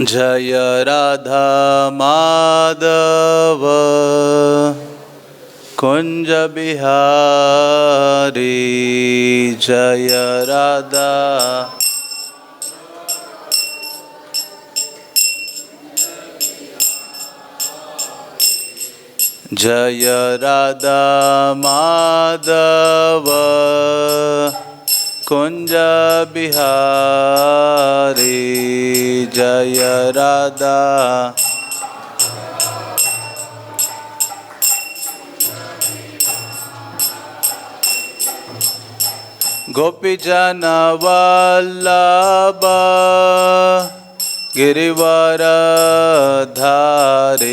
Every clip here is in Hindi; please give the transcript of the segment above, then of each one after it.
जय राधा माधव कुंज बिहारी जय राधा जय राधा माधव कुंज बिहारी जय राधा गोपीजन वल्लभ गिरिवर धारी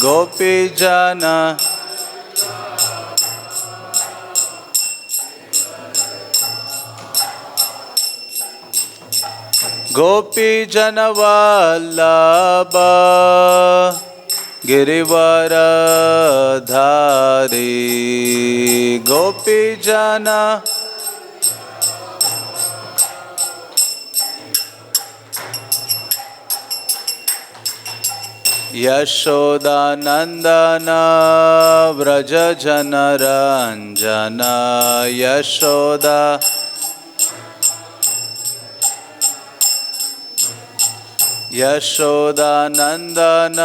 गोपीजन गोपीजन वल्लभ गिरिवर धारी गोपीजन यशोदानंदन व्रज जनरंजन यशोदा यशोदानंदन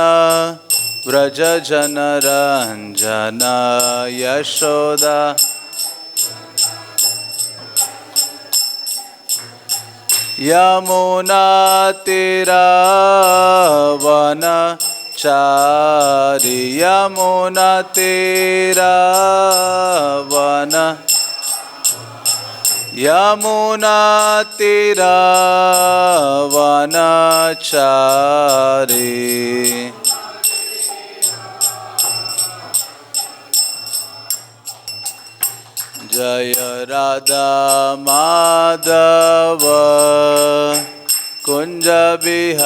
व्रज जनरंजन यशोदा यमुना तीरावन चारि यमुना तीरावन यमुना तीरावन चारि जय राधा माधव कुंज बिहारी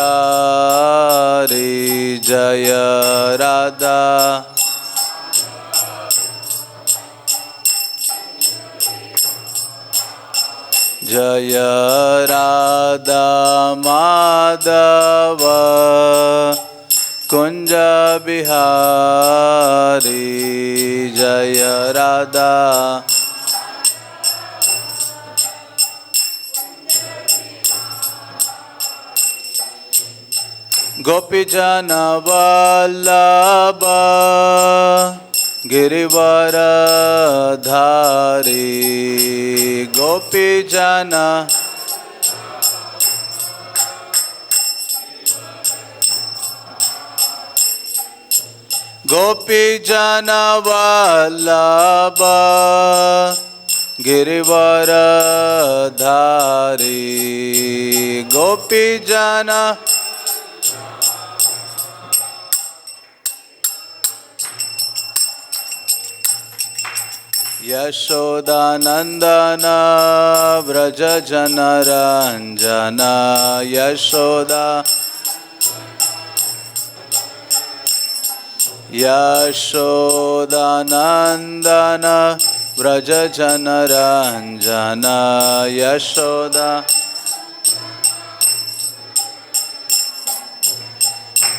जय राधा जय राधा माधव कुंज बिहारी जय राधा गोपीजन वल्लभ गिरिवर धारी गोपीजन गोपीजन वल्लभ गिरिवर धारी गोपीजन यशोदानंदन व्रज जनरंजन यशोदा यशोदानंदन व्रज जनरंजन यशोदा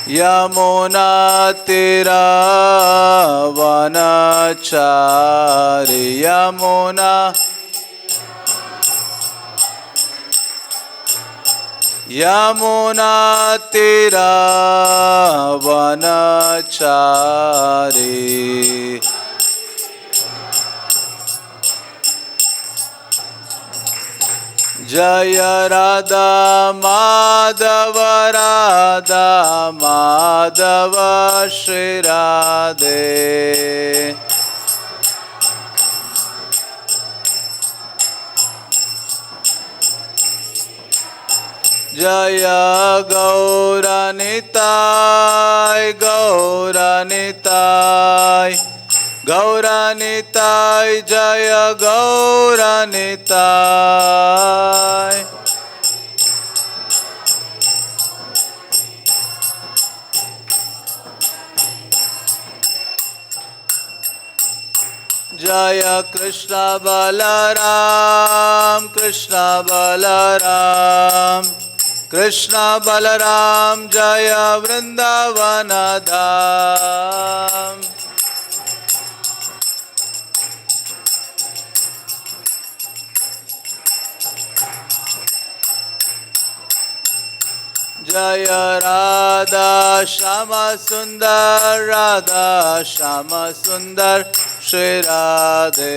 यमुना तीरावन चारि यमुना यमुना तीरावन चारि जय राधा माधव राधा माधव श्री राधे जय गौरनिताय गौरनिताय गौरनिताय जय गौरनिताय जय कृष्ण बलराम कृष्ण बलराम कृष्ण बलराम जय वृंदावन धाम। जय राधा श्याम सुंदर, राधा श्याम सुंदर श्री राधे।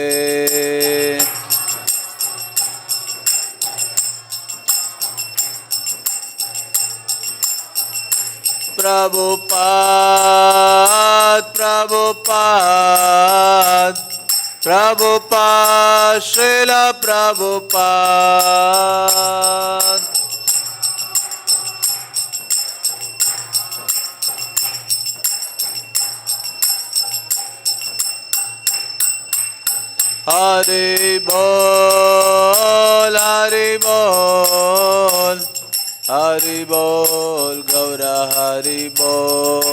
प्रभुपाद प्रभुपाद प्रभुपाद श्रील प्रभुपाद। हरि बोल हरि बोल हरि बोल गौर हरि बोल।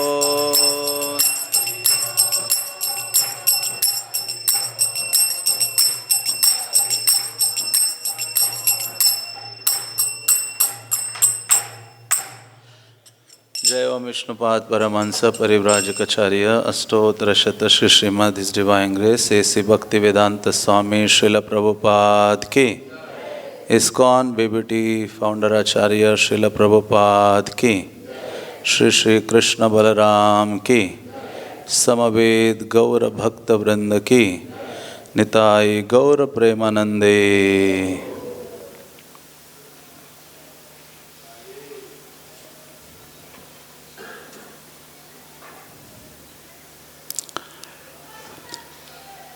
जय ओम विष्णुपाद परमहंस परिव्राजकाचार्य अष्टोत्तर शत Shri Shrimad his divine grace A C Bhakti Vedanta Swami Srila Prabhupada की। ISKCON BBT founder Acharya Srila Prabhupada की। श्री श्री कृष्ण बलराम की। समवेद गौर भक्त वृंद की। निताई गौर प्रेमानंदे।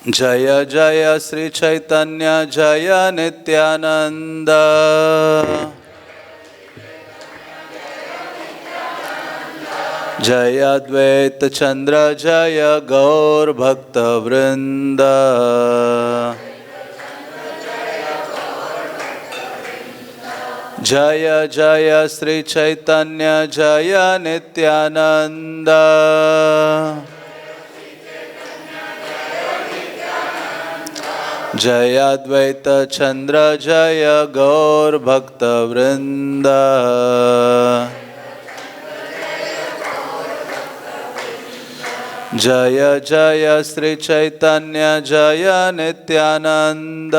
जय जय श्री चैतन्य जय नित्यानंद। जय अद्वैत चंद्र जय गौर भक्त वृंद। जय जय श्री चैतन्य जय नित्यानंद। जय अद्वैत चंद्र जय गौर भक्त वृंद। जय जय श्री चैतन्य जय नित्यानंद।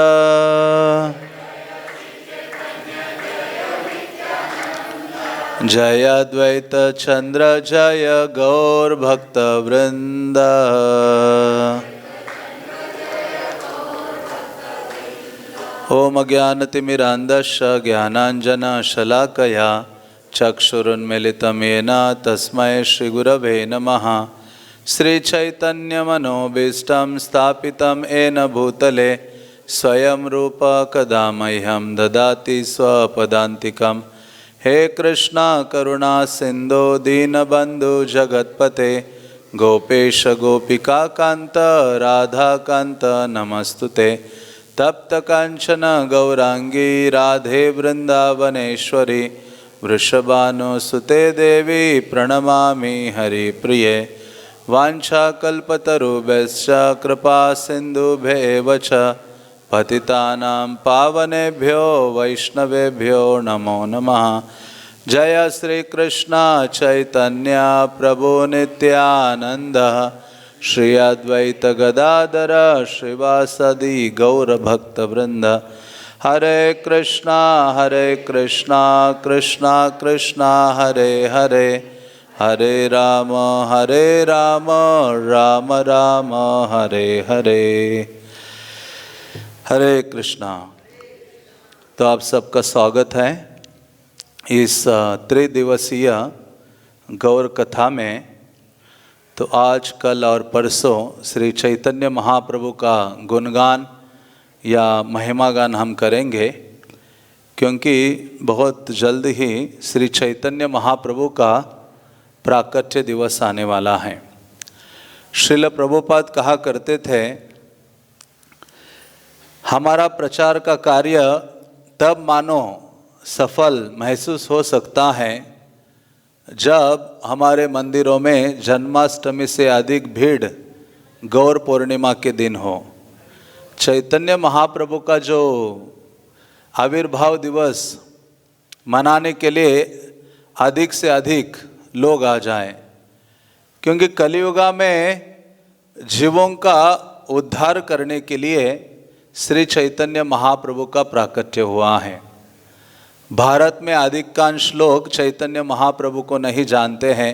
जय अद्वैत चंद्र जय गौर भक्त वृंद। ओम अज्ञानतिमिरान्धस्य ज्ञानाञ्जनशलाकया चक्षुरुन्मीलितं येन तस्मै श्रीगुरवे नमः। श्रीचैतन्यमनोभीष्टं स्थापितं येन भूतले स्वयं रूप कदा मह्यं ददाति स्वपदान्तिकं। हे कृष्ण करुणा सिन्धो दीनबन्धु जगत्पते गोपेश गोपिकान्त राधाकान्त नमस्तुते। तप्त कांचन गौरांगी राधे वृंदावनेश्वरी वृषभानुसुते देवी प्रणमामि हरिप्रिये। वाञ्छाकल्पतरुभ्यश्च कृपा सिन्धुभ्येव च पतितानां पावनेभ्यो वैष्णवेभ्यो नमो नमः। जय श्री कृष्ण चैतन्य प्रभु नित्यानंद श्री अद्वैत गदाधर श्रीवासदि गौर भक्त वृंद। हरे कृष्णा कृष्णा कृष्णा हरे हरे हरे राम राम राम हरे हरे। हरे कृष्णा। तो आप सबका स्वागत है इस त्रिदिवसीय गौर कथा में। तो आज कल और परसों श्री चैतन्य महाप्रभु का गुणगान या महिमा गान हम करेंगे, क्योंकि बहुत जल्द ही श्री चैतन्य महाप्रभु का प्राकट्य दिवस आने वाला है। श्रील प्रभुपाद कहा करते थे, हमारा प्रचार का कार्य तब मानो सफल महसूस हो सकता है जब हमारे मंदिरों में जन्माष्टमी से अधिक भीड़ गौर पूर्णिमा के दिन हो। चैतन्य महाप्रभु का जो आविर्भाव दिवस मनाने के लिए अधिक से अधिक लोग आ जाएं, क्योंकि कलियुगा में जीवों का उद्धार करने के लिए श्री चैतन्य महाप्रभु का प्राकट्य हुआ है। भारत में अधिकांश लोग चैतन्य महाप्रभु को नहीं जानते हैं,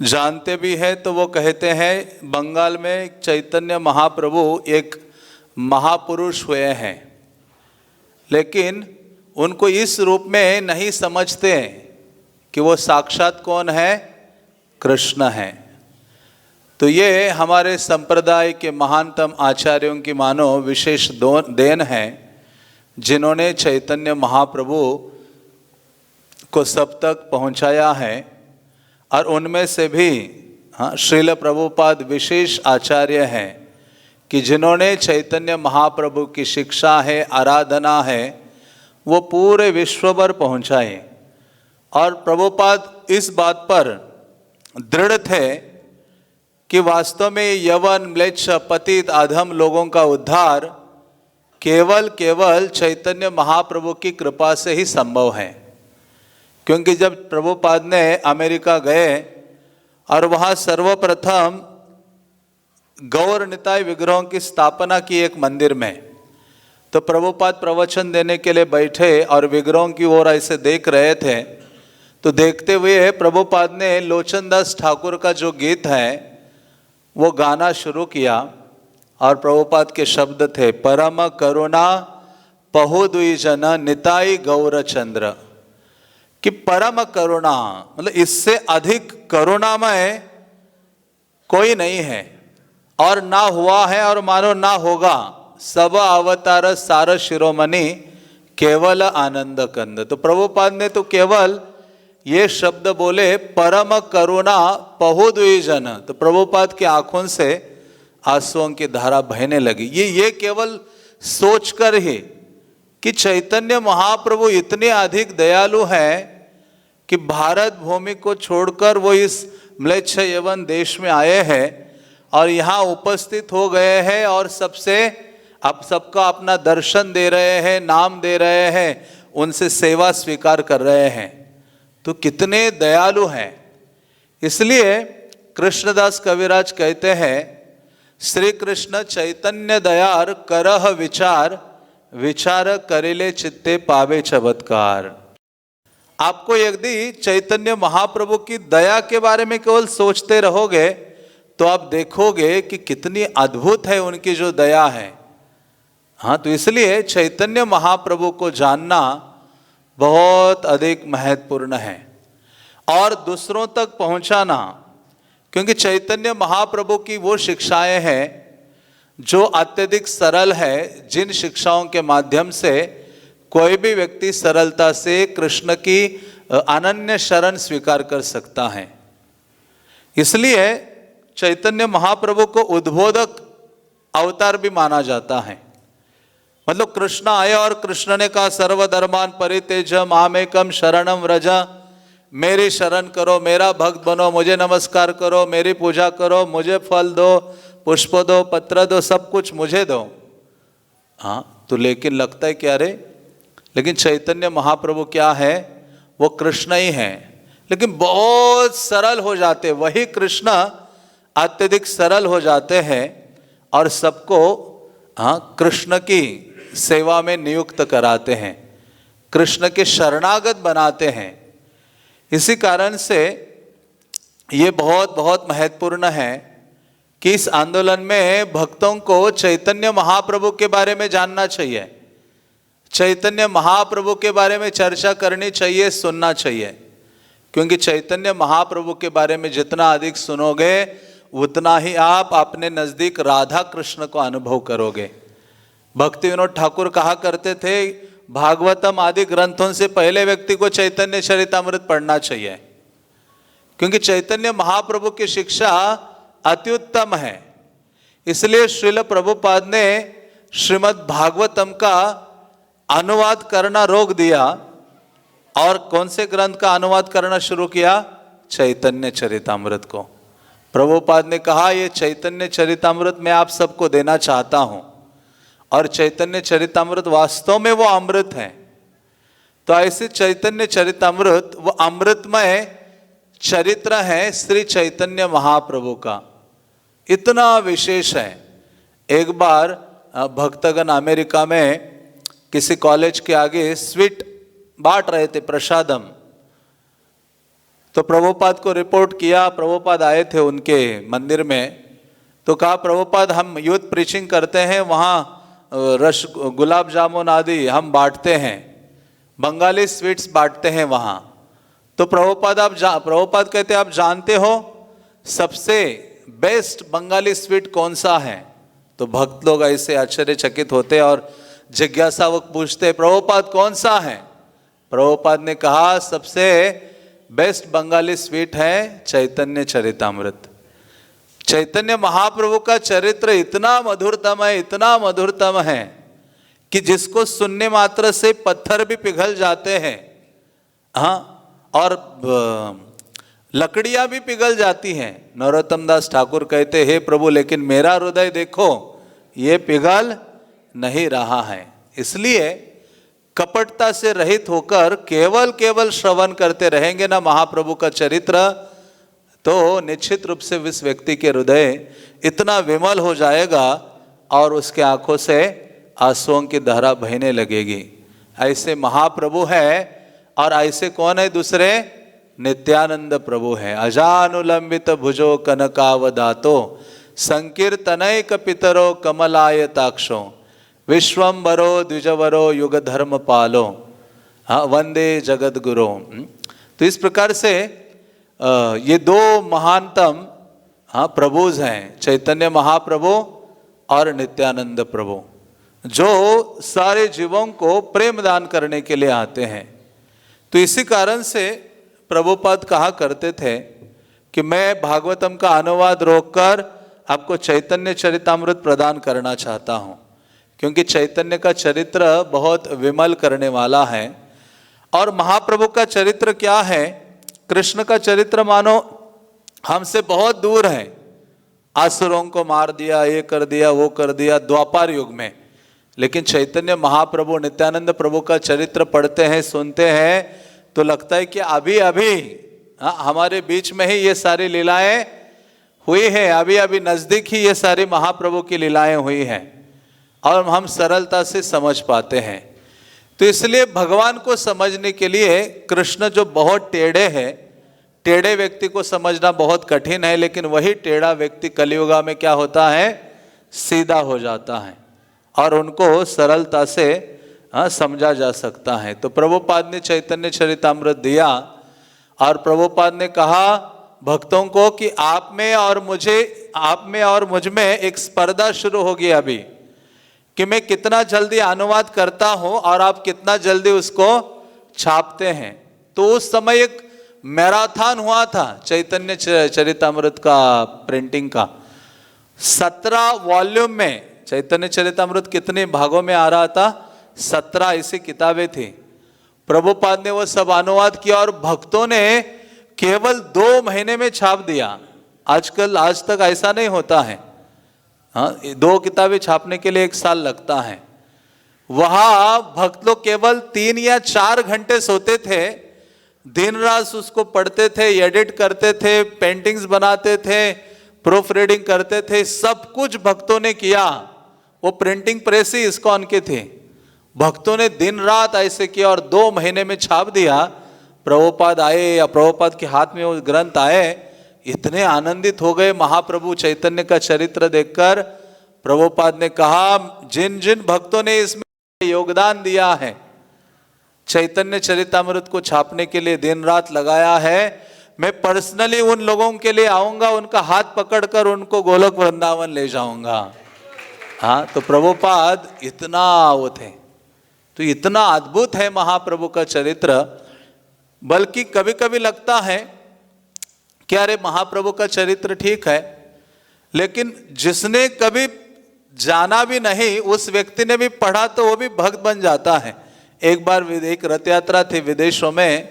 जानते भी हैं तो वो कहते हैं बंगाल में चैतन्य महाप्रभु एक महापुरुष हुए हैं, लेकिन उनको इस रूप में नहीं समझते कि वो साक्षात कौन है, कृष्ण है। तो ये हमारे संप्रदाय के महानतम आचार्यों की मानो विशेष देन है, जिन्होंने चैतन्य महाप्रभु को सब तक पहुंचाया है। और उनमें से भी श्रील प्रभुपाद विशेष आचार्य हैं कि जिन्होंने चैतन्य महाप्रभु की शिक्षा है, आराधना है, वो पूरे विश्व भर पहुंचाए। और प्रभुपाद इस बात पर दृढ़ थे कि वास्तव में यवन, म्लेच्छ, पतित, अधम लोगों का उद्धार केवल चैतन्य महाप्रभु की कृपा से ही संभव है। क्योंकि जब प्रभुपाद ने अमेरिका गए और वहाँ सर्वप्रथम गौर निताय विग्रहों की स्थापना की एक मंदिर में, तो प्रभुपाद प्रवचन देने के लिए बैठे और विग्रहों की ओर ऐसे देख रहे थे। तो देखते हुए प्रभुपाद ने लोचनदास ठाकुर का जो गीत है वो गाना शुरू किया, और प्रभुपाद के शब्द थे, परम करुणा पहु दुई जन निताई गौर चंद्र, कि परम करुणा मतलब इससे अधिक करुणामय कोई नहीं है और ना हुआ है और मानो ना होगा। सब अवतार सार शिरोमणि केवल आनंद कंद। तो प्रभुपाद ने तो केवल ये शब्द बोले, परम करुणा पहु दुई जन, तो प्रभुपाद की आंखों से आंसुओं की धारा बहने लगी। ये केवल सोचकर ही कि चैतन्य महाप्रभु इतने अधिक दयालु हैं कि भारत भूमि को छोड़कर वो इस म्लेच्छ यवन देश में आए हैं और यहाँ उपस्थित हो गए हैं और सबसे आप सबका अपना दर्शन दे रहे हैं, नाम दे रहे हैं, उनसे सेवा स्वीकार कर रहे हैं। तो कितने दयालु हैं। इसलिए कृष्णदास कविराज कहते हैं, श्री कृष्ण चैतन्य दयार करह विचार, विचार करेले चित्ते पावे चमत्कार। आपको यदि चैतन्य महाप्रभु की दया के बारे में केवल सोचते रहोगे तो आप देखोगे कि कितनी अद्भुत है उनकी जो दया है। हाँ, तो इसलिए चैतन्य महाप्रभु को जानना बहुत अधिक महत्वपूर्ण है और दूसरों तक पहुंचाना, क्योंकि चैतन्य महाप्रभु की वो शिक्षाएं हैं जो अत्यधिक सरल है, जिन शिक्षाओं के माध्यम से कोई भी व्यक्ति सरलता से कृष्ण की अनन्य शरण स्वीकार कर सकता है। इसलिए चैतन्य महाप्रभु को उद्बोधक अवतार भी माना जाता है। मतलब कृष्ण आए और कृष्ण ने कहा, सर्वधर्मान परित्यज मामेकम शरणम व्रज, मेरी शरण करो, मेरा भक्त बनो, मुझे नमस्कार करो, मेरी पूजा करो, मुझे फल दो, पुष्प दो, पत्र दो, सब कुछ मुझे दो। हाँ, तो लेकिन लगता है क्या रे, लेकिन चैतन्य महाप्रभु क्या है, वो कृष्ण ही है, लेकिन बहुत सरल हो जाते। वही कृष्ण अत्यधिक सरल हो जाते हैं और सबको कृष्ण की सेवा में नियुक्त कराते हैं, कृष्ण के शरणागत बनाते हैं। इसी कारण से ये बहुत बहुत महत्वपूर्ण है कि इस आंदोलन में भक्तों को चैतन्य महाप्रभु के बारे में जानना चाहिए, चैतन्य महाप्रभु के बारे में चर्चा करनी चाहिए, सुनना चाहिए। क्योंकि चैतन्य महाप्रभु के बारे में जितना अधिक सुनोगे उतना ही आप अपने नज़दीक राधा कृष्ण को अनुभव करोगे। भक्ति विनोद ठाकुर कहा करते थे, भागवतम आदि ग्रंथों से पहले व्यक्ति को चैतन्य चरितामृत पढ़ना चाहिए, क्योंकि चैतन्य महाप्रभु की शिक्षा अत्युत्तम है। इसलिए श्रील प्रभुपाद ने श्रीमद् भागवतम का अनुवाद करना रोक दिया और कौन से ग्रंथ का अनुवाद करना शुरू किया, चैतन्य चरितामृत को। प्रभुपाद ने कहा, ये चैतन्य चरितामृत मैं आप सबको देना चाहता हूं, और चैतन्य चरितामृत वास्तव में वो अमृत है। तो ऐसे चैतन्य चरितामृत वो अमृतमय चरित्र है श्री चैतन्य महाप्रभु का, इतना विशेष है। एक बार भक्तगण अमेरिका में किसी कॉलेज के आगे स्वीट बांट रहे थे, प्रसादम। तो प्रभुपाद को रिपोर्ट किया, प्रभुपाद आए थे उनके मंदिर में, तो कहा प्रभुपाद हम यूथ प्रीचिंग करते हैं, वहाँ रस गुलाब जामुन आदि हम बांटते हैं, बंगाली स्वीट्स बांटते हैं वहाँ। तो प्रभुपाद कहते आप जानते हो सबसे बेस्ट बंगाली स्वीट कौन सा है? तो भक्त लोग ऐसे आश्चर्यचकित होते और जिज्ञासावक पूछते प्रभुपाद कौन सा है? प्रभुपाद ने कहा सबसे बेस्ट बंगाली स्वीट है चैतन्य चरितामृत। चैतन्य महाप्रभु का चरित्र इतना मधुरतम है, इतना मधुरतम है कि जिसको सुनने मात्र से पत्थर भी पिघल जाते हैं, हाँ, और लकड़ियां भी पिघल जाती हैं। नरोत्तम दास ठाकुर कहते हे प्रभु लेकिन मेरा हृदय देखो ये पिघल नहीं रहा है। इसलिए कपटता से रहित होकर केवल श्रवण करते रहेंगे ना महाप्रभु का चरित्र, तो निश्चित रूप से इस व्यक्ति के हृदय इतना विमल हो जाएगा और उसके आंखों से आंसुओं की धारा बहने लगेगी। ऐसे महाप्रभु है। और ऐसे कौन है दूसरे? नित्यानंद प्रभु है। अजानुलंबित भुजो कनकावदातो संकीर्तनैक पितरो कमलायताक्षो विश्वम्भरो द्विजवरो युग धर्म पालो वंदे जगत गुरो। तो इस प्रकार से ये दो महानतम प्रभुज हैं, चैतन्य महाप्रभु और नित्यानंद प्रभु, जो सारे जीवों को प्रेम दान करने के लिए आते हैं। तो इसी कारण से प्रभुपाद कहा करते थे कि मैं भागवतम का अनुवाद रोककर आपको चैतन्य चरितामृत प्रदान करना चाहता हूँ, क्योंकि चैतन्य का चरित्र बहुत विमल करने वाला है। और महाप्रभु का चरित्र क्या है? कृष्ण का चरित्र मानो हमसे बहुत दूर है। आसुरों को मार दिया, ये कर दिया, वो कर दिया द्वापर युग में। लेकिन चैतन्य महाप्रभु नित्यानंद प्रभु का चरित्र पढ़ते हैं, सुनते हैं तो लगता है कि अभी अभी हमारे बीच में ही ये सारी लीलाएं हुई है, अभी अभी नजदीक ही ये सारी महाप्रभु की लीलाएं हुई हैं और हम सरलता से समझ पाते हैं। तो इसलिए भगवान को समझने के लिए कृष्ण जो बहुत टेढ़े हैं, टेढ़े व्यक्ति को समझना बहुत कठिन है, लेकिन वही टेढ़ा व्यक्ति कलियुगा में क्या होता है? सीधा हो जाता है और उनको सरलता से समझा जा सकता है। तो प्रभुपाद ने चैतन्य चरितामृत दिया और प्रभुपाद ने कहा भक्तों को कि आप में और मुझ में एक स्पर्धा शुरू होगी अभी, कि मैं कितना जल्दी अनुवाद करता हूं और आप कितना जल्दी उसको छापते हैं। तो उस समय एक मैराथन हुआ था चैतन्य चरितामृत का प्रिंटिंग का। 17 वॉल्यूम में चैतन्य चरितामृत कितने भागों में आ रहा था? 17 ऐसी किताबें थी। प्रभुपाद ने वो सब अनुवाद किया और भक्तों ने केवल 2 महीने में छाप दिया। आज तक ऐसा नहीं होता है। हाँ, 2 किताबें छापने के लिए 1 साल लगता है। वहां भक्त लोग केवल 3 या 4 घंटे सोते थे, दिन रात उसको पढ़ते थे, एडिट करते थे, पेंटिंग्स बनाते थे, प्रूफ रीडिंग करते थे, सब कुछ भक्तों ने किया। वो प्रिंटिंग प्रेस ही इस्कॉन के थे। भक्तों ने दिन रात ऐसे किया और 2 महीने में छाप दिया। प्रभुपाद आए या प्रभुपाद के हाथ में वो ग्रंथ आए, इतने आनंदित हो गए महाप्रभु चैतन्य का चरित्र देखकर। प्रभुपाद ने कहा जिन जिन भक्तों ने इसमें योगदान दिया है, चैतन्य चरितामृत को छापने के लिए दिन रात लगाया है, मैं पर्सनली उन लोगों के लिए आऊंगा, उनका हाथ पकड़कर उनको गोलोक वृंदावन ले जाऊंगा। हाँ, तो प्रभुपाद इतना वो थे। तो इतना अद्भुत है महाप्रभु का चरित्र। बल्कि कभी कभी लगता है कि अरे महाप्रभु का चरित्र ठीक है, लेकिन जिसने कभी जाना भी नहीं उस व्यक्ति ने भी पढ़ा तो वो भी भक्त बन जाता है। एक बार एक रथ यात्रा थी विदेशों में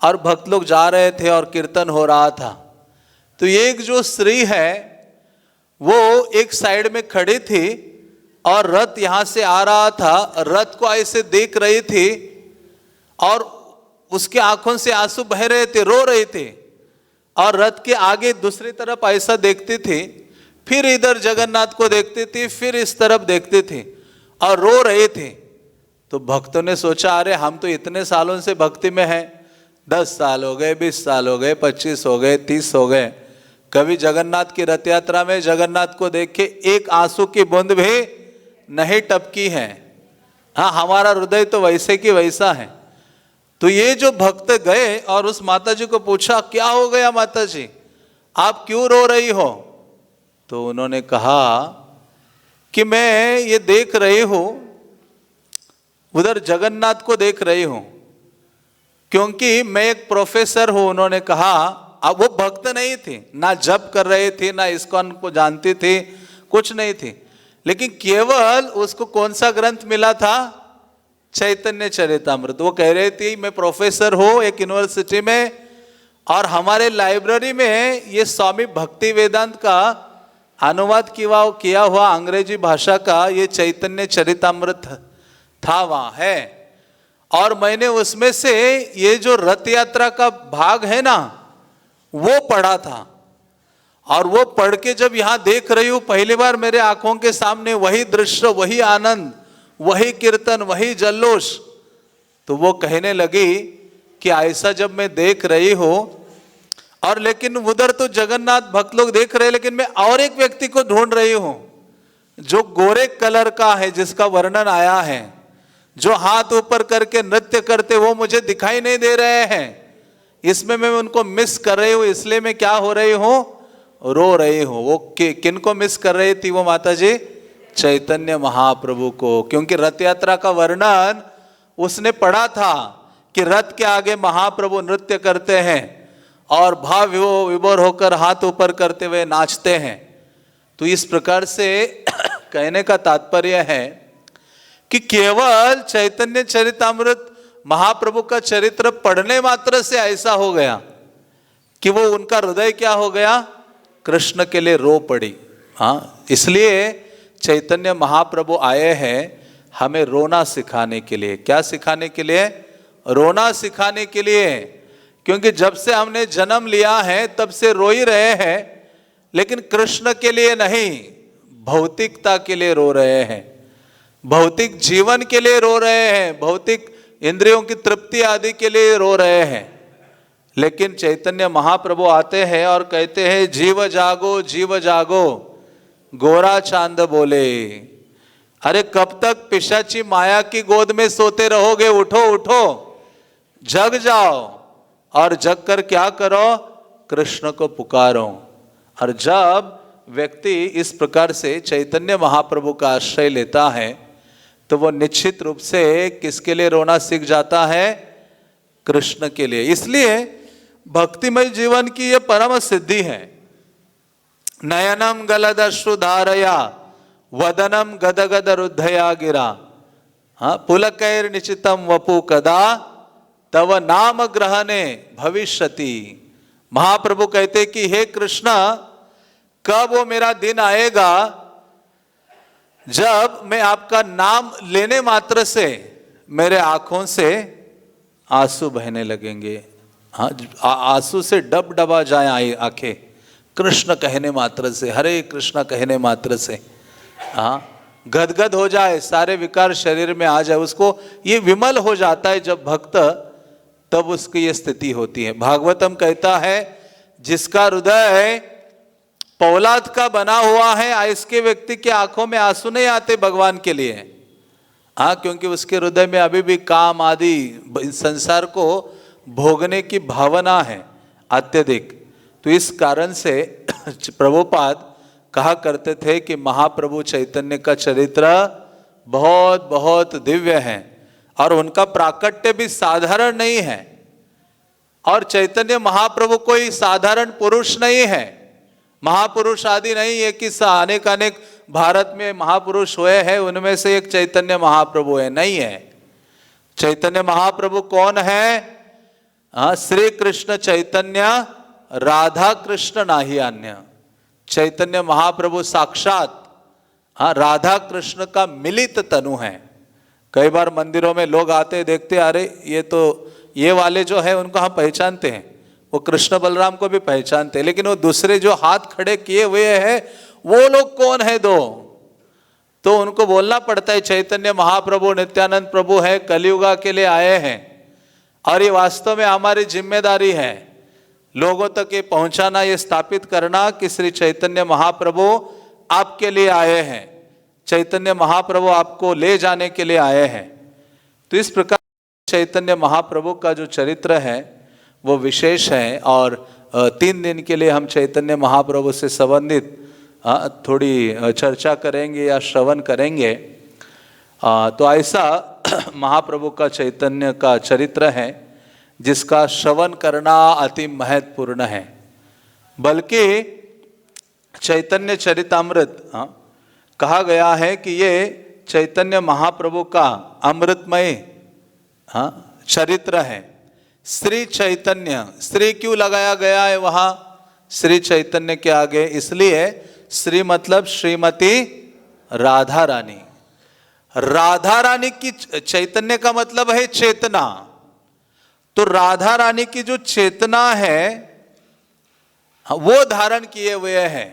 और भक्त लोग जा रहे थे और कीर्तन हो रहा था। तो एक जो स्त्री है वो एक साइड में खड़ी थी और रथ यहां से आ रहा था, रथ को ऐसे देख रही थी और उसके आंखों से आंसू बह रहे थे, रो रहे थे, और रथ के आगे दूसरी तरफ ऐसा देखते थे, फिर इधर जगन्नाथ को देखते थे, फिर इस तरफ देखते थे और रो रहे थे। तो भक्तों ने सोचा, अरे हम तो इतने सालों से भक्ति में हैं, 10 साल हो गए, 20 साल हो गए, 25 हो गए, 30 हो गए, कभी जगन्नाथ की रथ यात्रा में जगन्नाथ को देख के एक आंसू की बूंद भी नहीं टपकी है। हाँ, हमारा हृदय तो वैसे की वैसा है। तो ये जो भक्त गए और उस माता जी को पूछा, क्या हो गया माता जी, आप क्यों रो रही हो? तो उन्होंने कहा कि मैं ये देख रही हूं, उधर जगन्नाथ को देख रही हूं, क्योंकि मैं एक प्रोफेसर हूं। उन्होंने कहा, अब वो भक्त नहीं थे, ना जप कर रहे थे, ना इस्कॉन को जानते थे, कुछ नहीं थे, लेकिन केवल उसको कौन सा ग्रंथ मिला था? चैतन्य चरितामृत। वो कह रहे थे, मैं प्रोफेसर हूं एक यूनिवर्सिटी में, और हमारे लाइब्रेरी में ये स्वामी भक्ति वेदांत का अनुवाद किया हुआ अंग्रेजी भाषा का ये चैतन्य चरितामृत था, वहां है, और मैंने उसमें से ये जो रथ यात्रा का भाग है ना, वो पढ़ा था। और वो पढ़ के जब यहां देख रही हूं, पहली बार मेरे आंखों के सामने वही दृश्य, वही आनंद, वही कीर्तन, वही जल्लोष। तो वो कहने लगी कि ऐसा जब मैं देख रही हूं, और लेकिन उधर तो जगन्नाथ भक्त लोग देख रहे हैं, लेकिन मैं और एक व्यक्ति को ढूंढ रही हूं जो गोरे कलर का है, जिसका वर्णन आया है, जो हाथ ऊपर करके नृत्य करते, वो मुझे दिखाई नहीं दे रहे हैं। इसमें मैं उनको मिस कर रही हूं, इसलिए मैं क्या हो रही हूं, रो रही हूं। वो किन को मिस कर रही थी वो माता जी? चैतन्य महाप्रभु को, क्योंकि रथ यात्रा का वर्णन उसने पढ़ा था कि रथ के आगे महाप्रभु नृत्य करते हैं और भाव विभोर होकर हाथ ऊपर करते हुए नाचते हैं। तो इस प्रकार से कहने का तात्पर्य है कि केवल चैतन्य चरितामृत महाप्रभु का चरित्र पढ़ने मात्र से ऐसा हो गया कि वो उनका हृदय क्या हो गया? कृष्ण के लिए रो पड़ी। हाँ, इसलिए चैतन्य महाप्रभु आए हैं हमें रोना सिखाने के लिए। क्या सिखाने के लिए? रोना सिखाने के लिए। क्योंकि जब से हमने जन्म लिया है तब से रो ही रहे हैं, लेकिन कृष्ण के लिए नहीं, भौतिकता के लिए रो रहे हैं, भौतिक जीवन के लिए रो रहे हैं, भौतिक इंद्रियों की तृप्ति आदि के लिए रो रहे हैं। लेकिन चैतन्य महाप्रभु आते हैं और कहते हैं, जीव जागो, जीव जागो, गोरा चांद बोले। अरे कब तक पिशाची माया की गोद में सोते रहोगे? उठो उठो, जग जाओ, और जग कर क्या करो? कृष्ण को पुकारो। और जब व्यक्ति इस प्रकार से चैतन्य महाप्रभु का आश्रय लेता है तो वो निश्चित रूप से किसके लिए रोना सीख जाता है? कृष्ण के लिए। इसलिए भक्तिमय जीवन की ये परम सिद्धि है। नयनम गलदश्रुधारया वदनम गदगद रुद्धया गिरा, हाँ, पुलकैर निचितम वपु कदा तव नाम ग्रहणे भविष्यति। महाप्रभु कहते कि हे कृष्ण, कब वो मेरा दिन आएगा जब मैं आपका नाम लेने मात्र से मेरे आंखों से आंसू बहने लगेंगे। हाँ, आंसू से डब डबा जाए आंखें कृष्ण कहने मात्र से, हरे कृष्ण कहने मात्र से। हाँ, गदगद हो जाए, सारे विकार शरीर में आ जाए, उसको ये विमल हो जाता है जब भक्त, तब उसकी ये स्थिति होती है। भागवतम कहता है, जिसका हृदय पौलाद का बना हुआ है, ऐसे व्यक्ति के आंखों में आंसू नहीं आते भगवान के लिए। हाँ, क्योंकि उसके हृदय में अभी भी काम आदि संसार को भोगने की भावना है अत्यधिक। तो इस कारण से प्रभुपाद कहा करते थे कि महाप्रभु चैतन्य का चरित्र बहुत बहुत दिव्य है और उनका प्राकट्य भी साधारण नहीं है। और चैतन्य महाप्रभु कोई साधारण पुरुष नहीं है, महापुरुष आदि नहीं है कि अनेक अनेक भारत में महापुरुष हुए हैं, उनमें से एक चैतन्य महाप्रभु है, नहीं है। चैतन्य महाप्रभु कौन है? श्री कृष्ण चैतन्य, राधा कृष्ण नाही अन्य। चैतन्य महाप्रभु साक्षात राधा कृष्ण का मिलित तनु है। कई बार मंदिरों में लोग आते देखते, अरे ये वाले जो है उनको हम पहचानते हैं, वो कृष्ण बलराम को भी पहचानते हैं, लेकिन वो दूसरे जो हाथ खड़े किए हुए हैं वो लोग कौन है दो? तो उनको बोलना पड़ता है चैतन्य महाप्रभु नित्यानंद प्रभु है, कलियुगा के लिए आए हैं। और ये वास्तव में हमारी जिम्मेदारी है लोगों तक ये पहुंचाना, ये स्थापित करना कि श्री चैतन्य महाप्रभु आपके लिए आए हैं, चैतन्य महाप्रभु आपको ले जाने के लिए आए हैं। तो इस प्रकार चैतन्य महाप्रभु का जो चरित्र है वो विशेष है। और 3 दिन के लिए हम चैतन्य महाप्रभु से संबंधित थोड़ी चर्चा करेंगे या श्रवण करेंगे। तो ऐसा महाप्रभु का चैतन्य का चरित्र है जिसका श्रवण करना अति महत्वपूर्ण है। बल्कि चैतन्य चरितामृत कहा गया है कि ये चैतन्य महाप्रभु का अमृतमय चरित्र है। श्री चैतन्य, श्री क्यों लगाया गया है वहाँ श्री चैतन्य के आगे? इसलिए श्री मतलब श्रीमती राधा रानी। राधा रानी की चैतन्य का मतलब है चेतना। तो राधा रानी की जो चेतना है वो धारण किए हुए है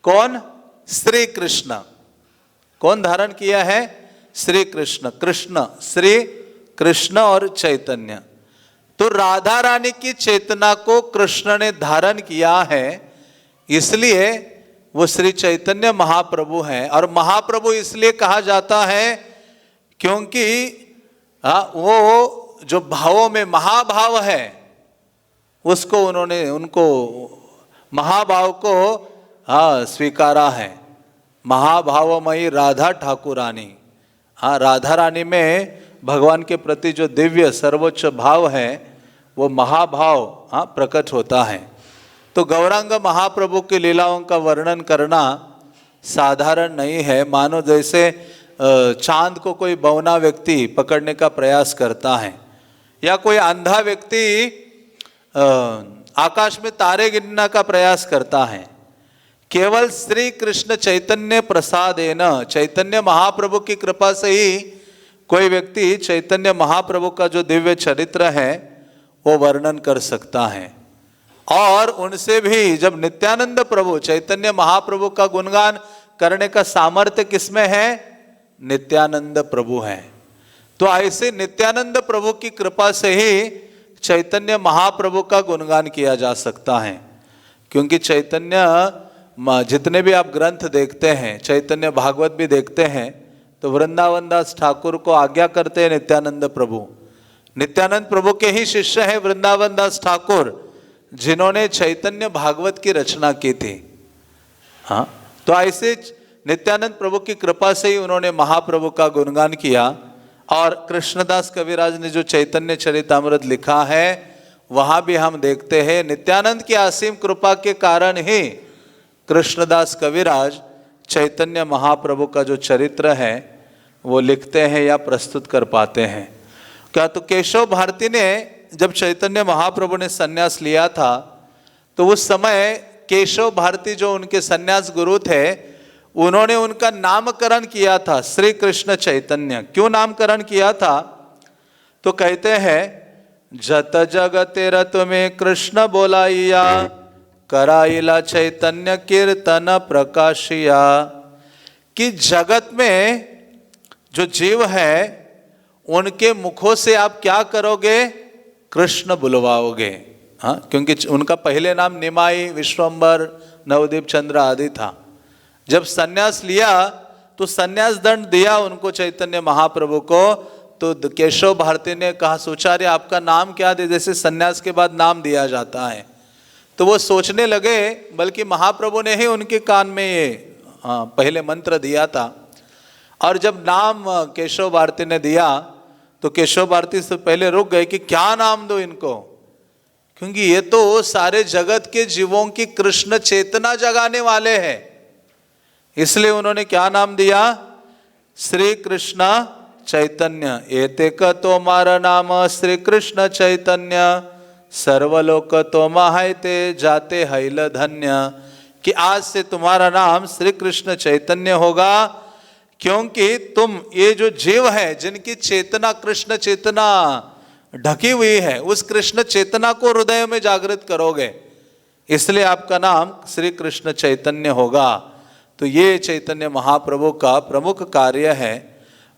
कौन? श्री कृष्ण। कौन धारण किया है? श्री कृष्ण। कृष्ण, श्री कृष्ण और चैतन्य। तो राधा रानी की चेतना को कृष्ण ने धारण किया है, इसलिए वो श्री चैतन्य महाप्रभु हैं। और महाप्रभु इसलिए कहा जाता है क्योंकि वो जो भावों में महाभाव है उसको उनको महाभाव को स्वीकारा है। महाभावमयी राधा ठाकुरानी। राधा रानी में भगवान के प्रति जो दिव्य सर्वोच्च भाव है वो महाभाव प्रकट होता है। तो गौरांग महाप्रभु की लीलाओं का वर्णन करना साधारण नहीं है। मानो जैसे चांद को कोई बौना व्यक्ति पकड़ने का प्रयास करता है या कोई अंधा व्यक्ति आकाश में तारे गिनने का प्रयास करता है। केवल श्री कृष्ण चैतन्य प्रसादेन, चैतन्य महाप्रभु की कृपा से ही कोई व्यक्ति चैतन्य महाप्रभु का जो दिव्य चरित्र है वो वर्णन कर सकता है। और उनसे भी जब नित्यानंद प्रभु चैतन्य महाप्रभु का गुणगान करने का सामर्थ्य किसमें है? नित्यानंद प्रभु है। तो ऐसे नित्यानंद प्रभु की कृपा से ही चैतन्य महाप्रभु का गुणगान किया जा सकता है। क्योंकि चैतन्य जितने भी आप ग्रंथ देखते हैं, चैतन्य भागवत भी देखते हैं, तो वृंदावन दास ठाकुर को आज्ञा करते हैं नित्यानंद प्रभु। नित्यानंद प्रभु के ही शिष्य हैं वृंदावन दास ठाकुर, जिन्होंने चैतन्य भागवत की रचना की थी। तो ऐसे नित्यानंद प्रभु की कृपा से ही उन्होंने महाप्रभु का गुणगान किया। और कृष्णदास कविराज ने जो चैतन्य चरितामृत लिखा है वहां भी हम देखते हैं नित्यानंद की असीम कृपा के कारण ही कृष्णदास कविराज चैतन्य महाप्रभु का जो चरित्र है वो लिखते हैं या प्रस्तुत कर पाते हैं। क्या तो केशव भारती ने जब चैतन्य महाप्रभु ने सन्यास लिया था तो उस समय केशव भारती जो उनके सन्यास गुरु थे उन्होंने उनका नामकरण किया था श्री कृष्ण चैतन्य। क्यों नामकरण किया था? तो कहते हैं जत जगते रत में कृष्ण बोलाइया, कराइला चैतन्य कीर्तन प्रकाशिया। कि जगत में जो जीव है उनके मुखों से आप क्या करोगे? कृष्ण बुलवाओगे। क्योंकि उनका पहले नाम निमाई, विश्वंबर, नवदीप चंद्र आदि था। जब सन्यास लिया तो सन्यास दंड दिया उनको चैतन्य महाप्रभु को। तो केशव भारती ने कहा, सुचार्य आपका नाम क्या दे? जैसे सन्यास के बाद नाम दिया जाता है। तो वो सोचने लगे, बल्कि महाप्रभु ने ही उनके कान में ये पहले मंत्र दिया था। और जब नाम केशव भारती ने दिया तो केशव भारती से पहले रुक गए कि क्या नाम दो इनको, क्योंकि ये तो सारे जगत के जीवों की कृष्ण चेतना जगाने वाले हैं। इसलिए उन्होंने क्या नाम दिया? श्री कृष्ण चैतन्य। एतेक तोमारा नाम श्री कृष्ण चैतन्य, सर्वलोक तोमा हैते जाते हैल धन्य। कि आज से तुम्हारा नाम श्री कृष्ण चैतन्य होगा, क्योंकि तुम ये जो जीव है जिनकी चेतना कृष्ण चेतना ढकी हुई है, उस कृष्ण चेतना को हृदय में जागृत करोगे, इसलिए आपका नाम श्री कृष्ण चैतन्य होगा। तो ये चैतन्य महाप्रभु का प्रमुख कार्य है।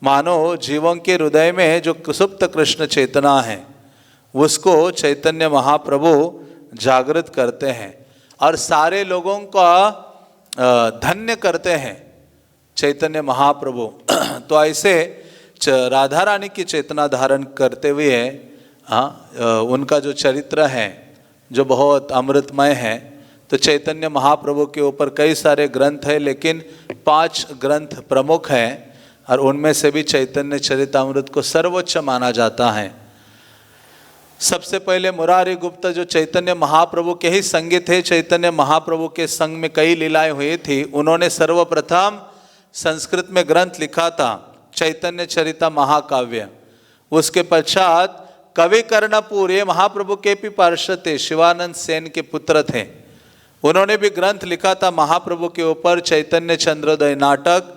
मानो जीवों के हृदय में जो सुप्त कृष्ण चेतना है उसको चैतन्य महाप्रभु जागृत करते हैं और सारे लोगों का धन्य करते हैं चैतन्य महाप्रभु। तो ऐसे राधा रानी की चेतना धारण करते हुए उनका जो चरित्र है जो बहुत अमृतमय है। तो चैतन्य महाप्रभु के ऊपर कई सारे ग्रंथ हैं, लेकिन 5 ग्रंथ प्रमुख हैं और उनमें से भी चैतन्य चरितामृत को सर्वोच्च माना जाता है। सबसे पहले मुरारी गुप्ता जो चैतन्य महाप्रभु के ही संगी थे, चैतन्य महाप्रभु के संग में कई लीलाएं हुई थी, उन्होंने सर्वप्रथम संस्कृत में ग्रंथ लिखा था चैतन्य चरिता महाकाव्य। उसके पश्चात कवि कर्णपुर, ये महाप्रभु के भी पार्षद थे, शिवानंद सेन के पुत्र थे, उन्होंने भी ग्रंथ लिखा था महाप्रभु के ऊपर चैतन्य चंद्रोदय नाटक।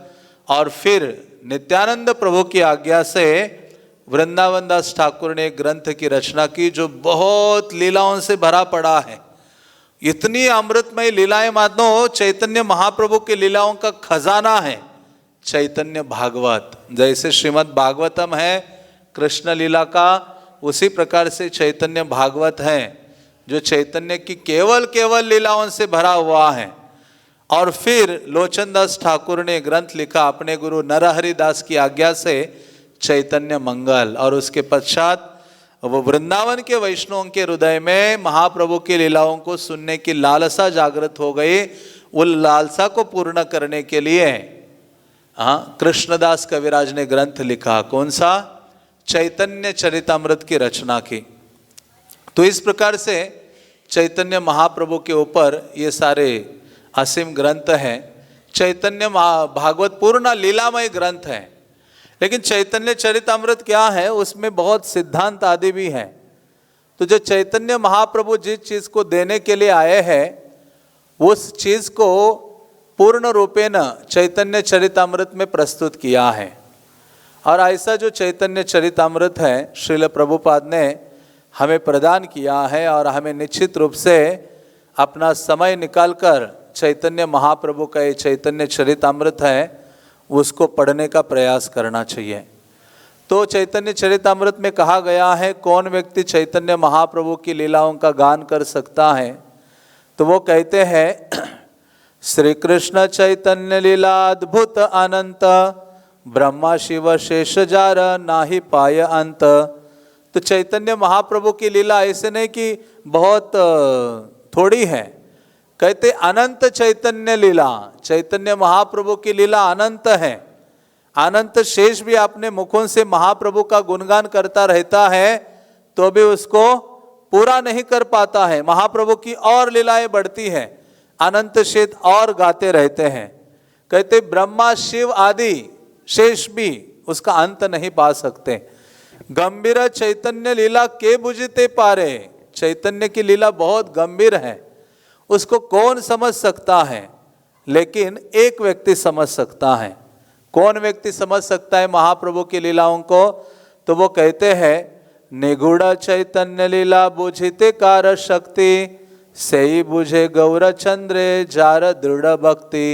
और फिर नित्यानंद प्रभु की आज्ञा से वृंदावन दास ठाकुर ने एक ग्रंथ की रचना की जो बहुत लीलाओं से भरा पड़ा है। इतनी अमृतमय लीलाएं मानो चैतन्य महाप्रभु की लीलाओं का खजाना है चैतन्य भागवत। जैसे श्रीमद् भागवतम है कृष्ण लीला का, उसी प्रकार से चैतन्य भागवत है जो चैतन्य की केवल लीलाओं से भरा हुआ है। और फिर लोचन दास ठाकुर ने ग्रंथ लिखा अपने गुरु नरहरि दास की आज्ञा से चैतन्य मंगल। और उसके पश्चात वो वृंदावन के वैष्णवों के हृदय में महाप्रभु की लीलाओं को सुनने की लालसा जागृत हो गई। उस लालसा को पूर्ण करने के लिए कृष्णदास कविराज ने ग्रंथ लिखा, कौन सा? चैतन्य चरितामृत की रचना की। तो इस प्रकार से चैतन्य महाप्रभु के ऊपर ये सारे असीम ग्रंथ हैं। चैतन्य भागवत पूर्ण लीलामय ग्रंथ है, लेकिन चैतन्य चरितामृत क्या है, उसमें बहुत सिद्धांत आदि भी हैं। तो जो चैतन्य महाप्रभु जिस चीज़ को देने के लिए आए हैं उस चीज़ को पूर्ण रूपेण चैतन्य चरितामृत में प्रस्तुत किया है। और ऐसा जो चैतन्य चरितामृत है श्रील प्रभुपाद ने हमें प्रदान किया है और हमें निश्चित रूप से अपना समय निकालकर चैतन्य महाप्रभु का ये चैतन्य चरितामृत है उसको पढ़ने का प्रयास करना चाहिए। तो चैतन्य चरितामृत में कहा गया है कौन व्यक्ति चैतन्य महाप्रभु की लीलाओं का गान कर सकता है, तो वो कहते हैं श्री कृष्ण चैतन्य लीला अद्भुत अनंत, ब्रह्मा शिव शेष जार नाही पाय अंत। तो चैतन्य महाप्रभु की लीला ऐसे नहीं कि बहुत थोड़ी है, कहते अनंत चैतन्य लीला। चैतन्य महाप्रभु की लीला अनंत है। अनंत शेष भी अपने मुखों से महाप्रभु का गुणगान करता रहता है तो भी उसको पूरा नहीं कर पाता है। महाप्रभु की और लीलाएं बढ़ती हैं, अनंत शेष और गाते रहते हैं। कहते ब्रह्मा शिव आदि शेष भी उसका अंत नहीं पा सकते। गंभीर चैतन्य लीला के बुझते पारे। चैतन्य की लीला बहुत गंभीर है, उसको कौन समझ सकता है, लेकिन एक व्यक्ति समझ सकता है। कौन व्यक्ति समझ सकता है महाप्रभु की लीलाओं को, तो वो कहते हैं निगूढ़ चैतन्य लीला बुझते कार शक्ति, सही बुझे गौर चंद्रे जार दृढ़ भक्ति।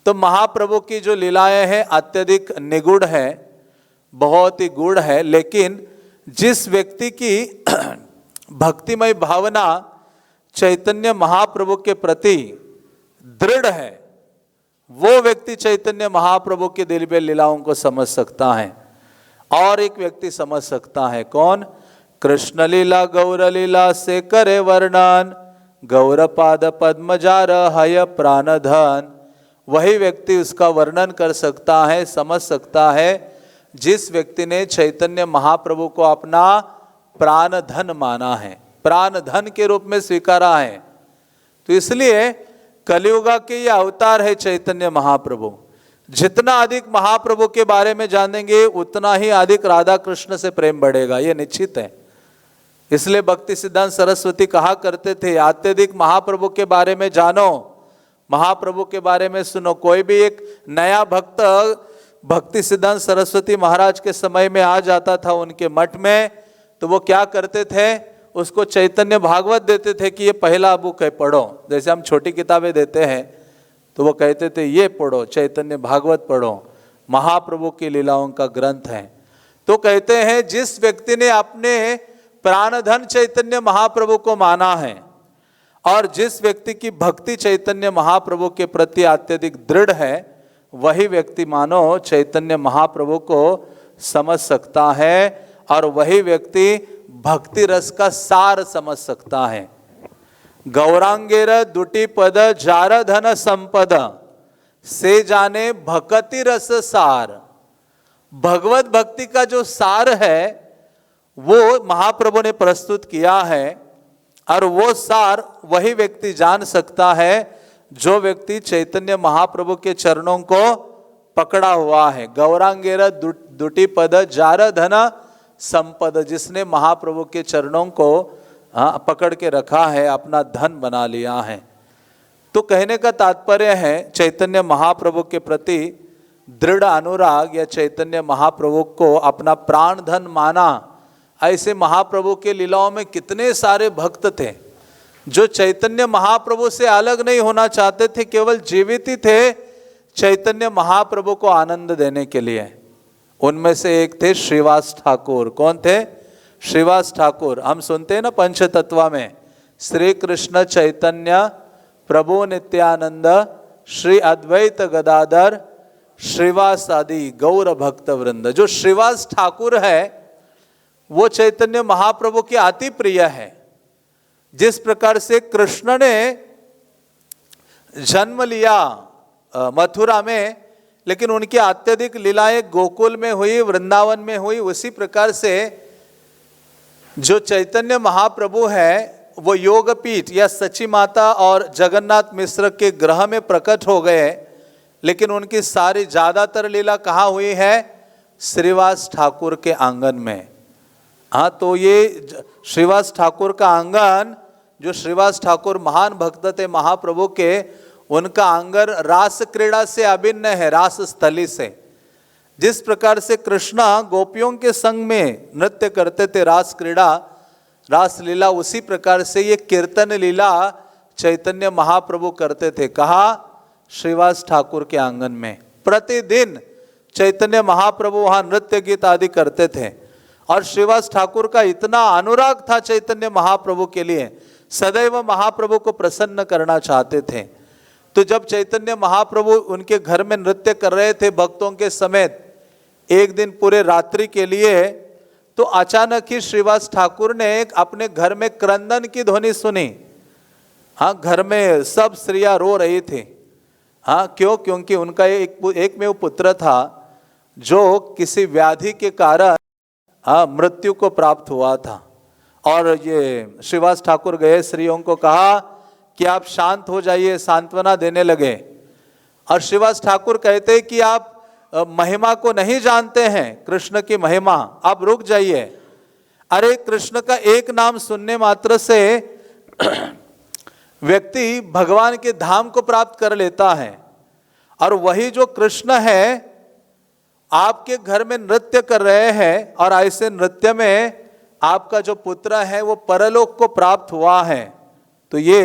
तो महाप्रभु की जो लीलाएं हैं अत्यधिक निगूढ़ है, बहुत ही गूढ़ है, लेकिन जिस व्यक्ति की भक्तिमय भावना चैतन्य महाप्रभु के प्रति दृढ़ है वो व्यक्ति चैतन्य महाप्रभु की दिव्य लीलाओं को समझ सकता है। और एक व्यक्ति समझ सकता है, कौन? कृष्ण लीला गौर लीला से करे वर्णन, गौर पाद पद्मजार हय प्राण धन। वही व्यक्ति उसका वर्णन कर सकता है, समझ सकता है जिस व्यक्ति ने चैतन्य महाप्रभु को अपना प्राण धन माना है, प्राण धन के रूप में स्वीकारा है। तो इसलिए कलियुगा के ये अवतार है चैतन्य महाप्रभु। जितना अधिक महाप्रभु के बारे में जानेंगे उतना ही अधिक राधा कृष्ण से प्रेम बढ़ेगा, ये निश्चित है। इसलिए भक्ति सिद्धांत सरस्वती कहा करते थे अत्यधिक महाप्रभु के बारे में जानो, महाप्रभु के बारे में सुनो। कोई भी एक नया भक्त भक्ति सिद्धांत सरस्वती महाराज के समय में आ जाता था उनके मठ में, तो वो क्या करते थे, उसको चैतन्य भागवत देते थे कि ये पहला बुक है, पढ़ो। जैसे हम छोटी किताबें देते हैं तो वो कहते थे ये पढ़ो, चैतन्य भागवत पढ़ो, महाप्रभु की लीलाओं का ग्रंथ है। तो कहते हैं जिस व्यक्ति ने अपने प्राणधन चैतन्य महाप्रभु को माना है और जिस व्यक्ति की भक्ति चैतन्य महाप्रभु के प्रति अत्यधिक दृढ़ है, वही व्यक्ति मानो चैतन्य महाप्रभु को समझ सकता है और वही व्यक्ति भक्ति रस का सार समझ सकता है। गौरांगेर दुटी पद जार धन संपद से जाने भक्ति रस सार। भगवत भक्ति का जो सार है वो महाप्रभु ने प्रस्तुत किया है और वो सार वही व्यक्ति जान सकता है जो व्यक्ति चैतन्य महाप्रभु के चरणों को पकड़ा हुआ है। गौरांगेर दुटी पद जार धन संपद, जिसने महाप्रभु के चरणों को पकड़ के रखा है, अपना धन बना लिया है। तो कहने का तात्पर्य है चैतन्य महाप्रभु के प्रति दृढ़ अनुराग या चैतन्य महाप्रभु को अपना प्राण धन माना। ऐसे महाप्रभु के लीलाओं में कितने सारे भक्त थे जो चैतन्य महाप्रभु से अलग नहीं होना चाहते थे, केवल जीवित ही थे चैतन्य महाप्रभु को आनंद देने के लिए। उनमें से एक थे श्रीवास ठाकुर। कौन थे? श्रीवास ठाकुर। हम सुनते हैं ना पंचतत्वा में, श्री कृष्ण चैतन्य प्रभु नित्यानंद श्री अद्वैत गदाधर श्रीवास आदि गौर भक्त वृंद। जो श्रीवास ठाकुर है वो चैतन्य महाप्रभु के अति प्रिय है। जिस प्रकार से कृष्ण ने जन्म लिया मथुरा में, लेकिन उनकी अत्यधिक लीलाएं गोकुल में हुई, वृंदावन में हुई, उसी प्रकार से जो चैतन्य महाप्रभु है वो योगपीठ या सची माता और जगन्नाथ मिश्र के ग्रह में प्रकट हो गए, लेकिन उनकी सारी ज्यादातर लीला कहाँ हुई है? श्रीवास ठाकुर के आंगन में। हाँ, तो ये श्रीवास ठाकुर का आंगन, जो श्रीवास ठाकुर महान भक्त थे महाप्रभु के, उनका आंगन रास क्रीड़ा से अभिन्न है, रास स्थली से। जिस प्रकार से कृष्णा गोपियों के संग में नृत्य करते थे, रास क्रीड़ा, रास लीला, उसी प्रकार से ये कीर्तन लीला चैतन्य महाप्रभु करते थे। कहा? श्रीवास ठाकुर के आंगन में। प्रतिदिन चैतन्य महाप्रभु वहां नृत्य गीत आदि करते थे और श्रीवास ठाकुर का इतना अनुराग था चैतन्य महाप्रभु के लिए, सदैव महाप्रभु को प्रसन्न करना चाहते थे। तो जब चैतन्य महाप्रभु उनके घर में नृत्य कर रहे थे भक्तों के समेत एक दिन पूरे रात्रि के लिए, तो अचानक ही श्रीवास ठाकुर ने अपने घर में क्रंदन की ध्वनि सुनी। हाँ, घर में सब स्त्रियां रो रही थी। हाँ, क्यों? क्योंकि उनका एक में वो पुत्र था जो किसी व्याधि के कारण मृत्यु को प्राप्त हुआ था। और ये श्रीवास ठाकुर गए, स्त्रियों को कहा कि आप शांत हो जाइए, सांत्वना देने लगे। और श्रीवास ठाकुर कहते कि आप महिमा को नहीं जानते हैं, कृष्ण की महिमा, आप रुक जाइए। अरे, कृष्ण का एक नाम सुनने मात्र से व्यक्ति भगवान के धाम को प्राप्त कर लेता है। और वही जो कृष्ण है आपके घर में नृत्य कर रहे हैं और ऐसे नृत्य में आपका जो पुत्र है वो परलोक को प्राप्त हुआ है। तो ये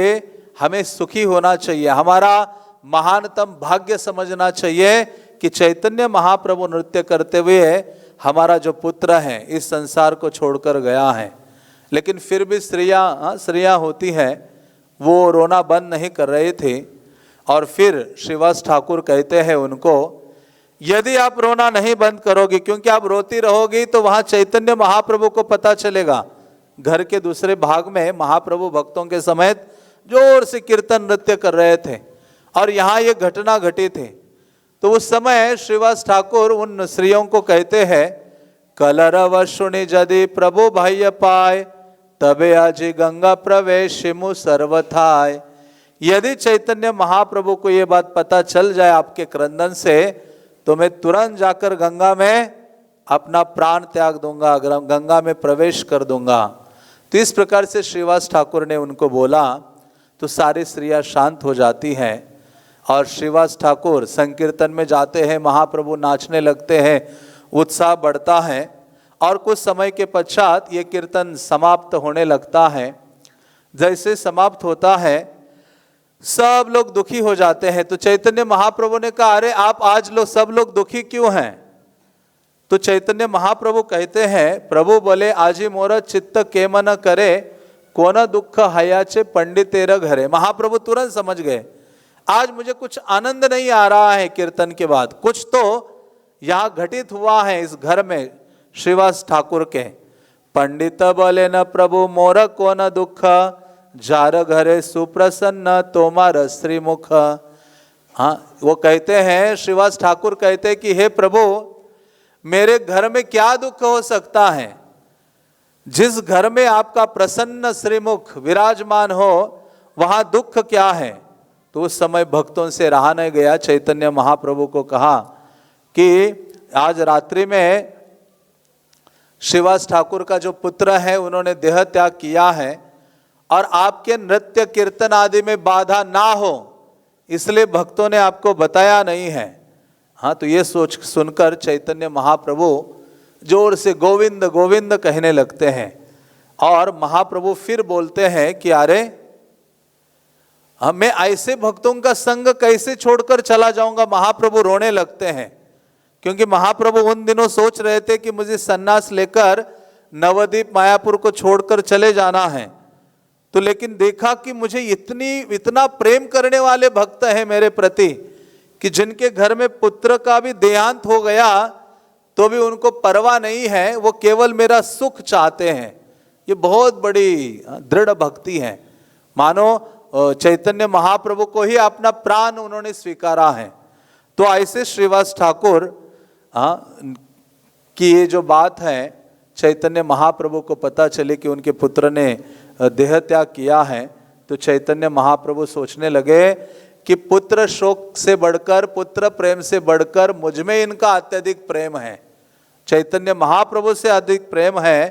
हमें सुखी होना चाहिए, हमारा महानतम भाग्य समझना चाहिए कि चैतन्य महाप्रभु नृत्य करते हुए हमारा जो पुत्र है इस संसार को छोड़कर गया है। लेकिन फिर भी स्त्रियां होती हैं, वो रोना बंद नहीं कर रहे थे। और फिर श्रीवास ठाकुर कहते हैं उनको, यदि आप रोना नहीं बंद करोगे, क्योंकि आप रोती रहोगी तो वहां चैतन्य महाप्रभु को पता चलेगा। घर के दूसरे भाग में महाप्रभु भक्तों के समेत जोर से कीर्तन नृत्य कर रहे थे और यहाँ ये घटना घटी थी। तो उस समय श्रीवास ठाकुर उन स्त्रियों को कहते हैं, कलरव सुनि यदि प्रभु भय पाए, तबे आजी गंगा प्रवेश मु सर्वथाय। यदि चैतन्य महाप्रभु को ये बात पता चल जाए आपके क्रंदन से, तो मैं तुरंत जाकर गंगा में अपना प्राण त्याग दूंगा, गंगा में प्रवेश कर दूंगा। तो इस प्रकार से श्रीवास ठाकुर ने उनको बोला, तो सारी स्त्रियां शांत हो जाती हैं और श्रीवास ठाकुर संकीर्तन में जाते हैं, महाप्रभु नाचने लगते हैं, उत्साह बढ़ता है और कुछ समय के पश्चात ये कीर्तन समाप्त होने लगता है। जैसे समाप्त होता है सब लोग दुखी हो जाते हैं। तो चैतन्य महाप्रभु ने कहा, अरे आप आज लोग सब लोग दुखी क्यों हैं? तो चैतन्य महाप्रभु कहते हैं, प्रभु बोले आजी मोर चित्त केम न करे, कोन दुख हयाचे पंडितेर घरे। महाप्रभु तुरंत समझ गए, आज मुझे कुछ आनंद नहीं आ रहा है कीर्तन के बाद, कुछ तो यहाँ घटित हुआ है इस घर में श्रीवास ठाकुर के। पंडित बोले न प्रभु मोर कोन दुख, जार घरे सुप्रसन्न तोमार श्रीमुख। हाँ, वो कहते हैं, श्रीवास ठाकुर कहते हैं कि हे प्रभु, मेरे घर में क्या दुख हो सकता है? जिस घर में आपका प्रसन्न श्रीमुख विराजमान हो वहां दुख क्या है? तो उस समय भक्तों से रहा नहीं गया। चैतन्य महाप्रभु को कहा कि आज रात्रि में श्रीवास ठाकुर का जो पुत्र है उन्होंने देह त्याग किया है और आपके नृत्य कीर्तन आदि में बाधा ना हो इसलिए भक्तों ने आपको बताया नहीं है। हाँ, तो ये सोच सुनकर चैतन्य महाप्रभु जोर से गोविंद गोविंद कहने लगते हैं और महाप्रभु फिर बोलते हैं कि अरे मैं ऐसे भक्तों का संग कैसे छोड़कर चला जाऊंगा। महाप्रभु रोने लगते हैं क्योंकि महाप्रभु उन दिनों सोच रहे थे कि मुझे सन्यास लेकर नवद्वीप मायापुर को छोड़कर चले जाना है। तो लेकिन देखा कि मुझे इतना प्रेम करने वाले भक्त हैं मेरे प्रति कि जिनके घर में पुत्र का भी देहांत हो गया तो भी उनको परवाह नहीं है, वो केवल मेरा सुख चाहते हैं। ये बहुत बड़ी दृढ़ भक्ति है। मानो चैतन्य महाप्रभु को ही अपना प्राण उन्होंने स्वीकारा है। तो ऐसे श्रीवास ठाकुर की ये जो बात है चैतन्य महाप्रभु को पता चले कि उनके पुत्र ने देह त्याग किया है, तो चैतन्य महाप्रभु सोचने लगे कि पुत्र शोक से बढ़कर, पुत्र प्रेम से बढ़कर मुझ में इनका अत्यधिक प्रेम है, चैतन्य महाप्रभु से अधिक प्रेम है।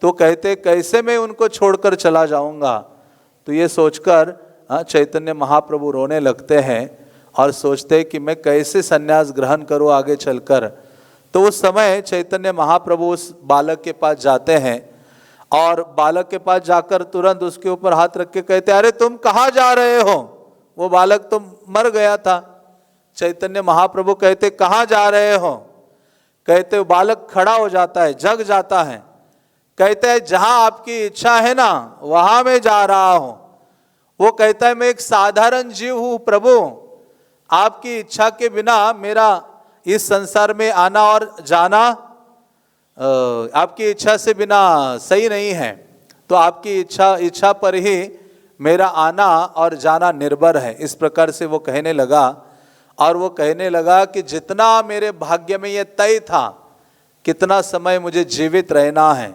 तो कहते कैसे मैं उनको छोड़कर चला जाऊंगा। तो ये सोचकर चैतन्य महाप्रभु रोने लगते हैं और सोचते कि मैं कैसे सन्यास ग्रहण करूं आगे चलकर। तो उस समय चैतन्य महाप्रभु उस बालक के पास जाते हैं और बालक के पास जाकर तुरंत उसके ऊपर हाथ रख के कहते, अरे तुम कहाँ जा रहे हो? वो बालक तो मर गया था। चैतन्य महाप्रभु कहते कहाँ जा रहे हो? कहते बालक खड़ा हो जाता है, जग जाता है, कहते हैं जहां आपकी इच्छा है ना वहां मैं जा रहा हूं। वो कहता है मैं एक साधारण जीव हूं प्रभु, आपकी इच्छा के बिना मेरा इस संसार में आना और जाना आपकी इच्छा से बिना सही नहीं है। तो आपकी इच्छा पर ही मेरा आना और जाना निर्भर है। इस प्रकार से वो कहने लगा और वो कहने लगा कि जितना मेरे भाग्य में ये तय था कितना समय मुझे जीवित रहना है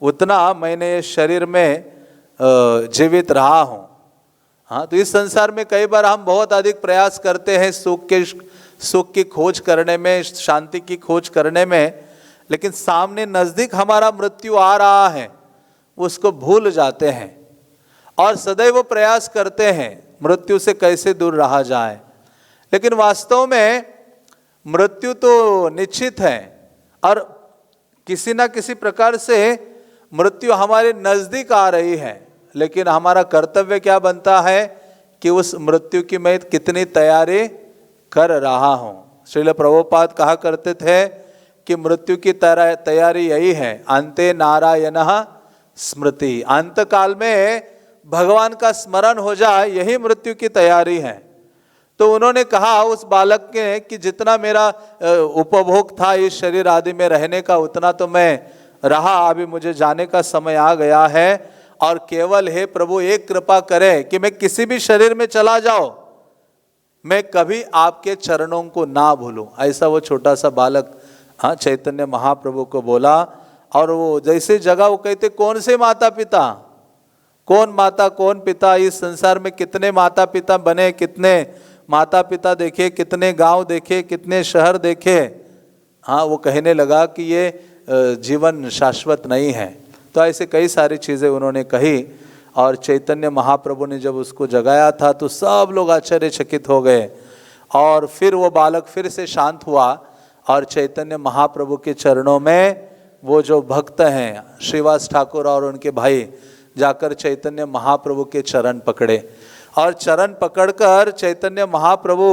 उतना मैंने शरीर में जीवित रहा हूँ। हाँ, तो इस संसार में कई बार हम बहुत अधिक प्रयास करते हैं सुख की खोज करने में, शांति की खोज करने में, लेकिन सामने नजदीक हमारा मृत्यु आ रहा है उसको भूल जाते हैं और सदैव प्रयास करते हैं मृत्यु से कैसे दूर रहा जाए। लेकिन वास्तव में मृत्यु तो निश्चित है और किसी ना किसी प्रकार से मृत्यु हमारे नजदीक आ रही है, लेकिन हमारा कर्तव्य क्या बनता है कि उस मृत्यु की मैं कितनी तैयारी कर रहा हूं। श्रील प्रभुपाद कहा करते थे कि मृत्यु की तैयारी यही है, अंते नारायण स्मृति। अंत काल में भगवान का स्मरण हो जाए यही मृत्यु की तैयारी है। तो उन्होंने कहा उस बालक के कि जितना मेरा उपभोग था इस शरीर आदि में रहने का उतना तो मैं रहा, अभी मुझे जाने का समय आ गया है और केवल हे प्रभु एक कृपा करे कि मैं किसी भी शरीर में चला जाऊं मैं कभी आपके चरणों को ना भूलूं। ऐसा वो छोटा सा बालक चैतन्य महाप्रभु को बोला। और वो जैसे जगह वो कहते कौन से माता पिता, कौन माता कौन पिता, इस संसार में कितने माता पिता बने, कितने माता पिता देखे, कितने गांव देखे, कितने शहर देखे। हाँ, वो कहने लगा कि ये जीवन शाश्वत नहीं है। तो ऐसे कई सारी चीज़ें उन्होंने कही और चैतन्य महाप्रभु ने जब उसको जगाया था तो सब लोग आश्चर्यचकित हो गए। और फिर वो बालक फिर से शांत हुआ और चैतन्य महाप्रभु के चरणों में वो जो भक्त हैं श्रीवास ठाकुर और उनके भाई जाकर चैतन्य महाप्रभु के चरण पकड़े और चरण पकड़कर चैतन्य महाप्रभु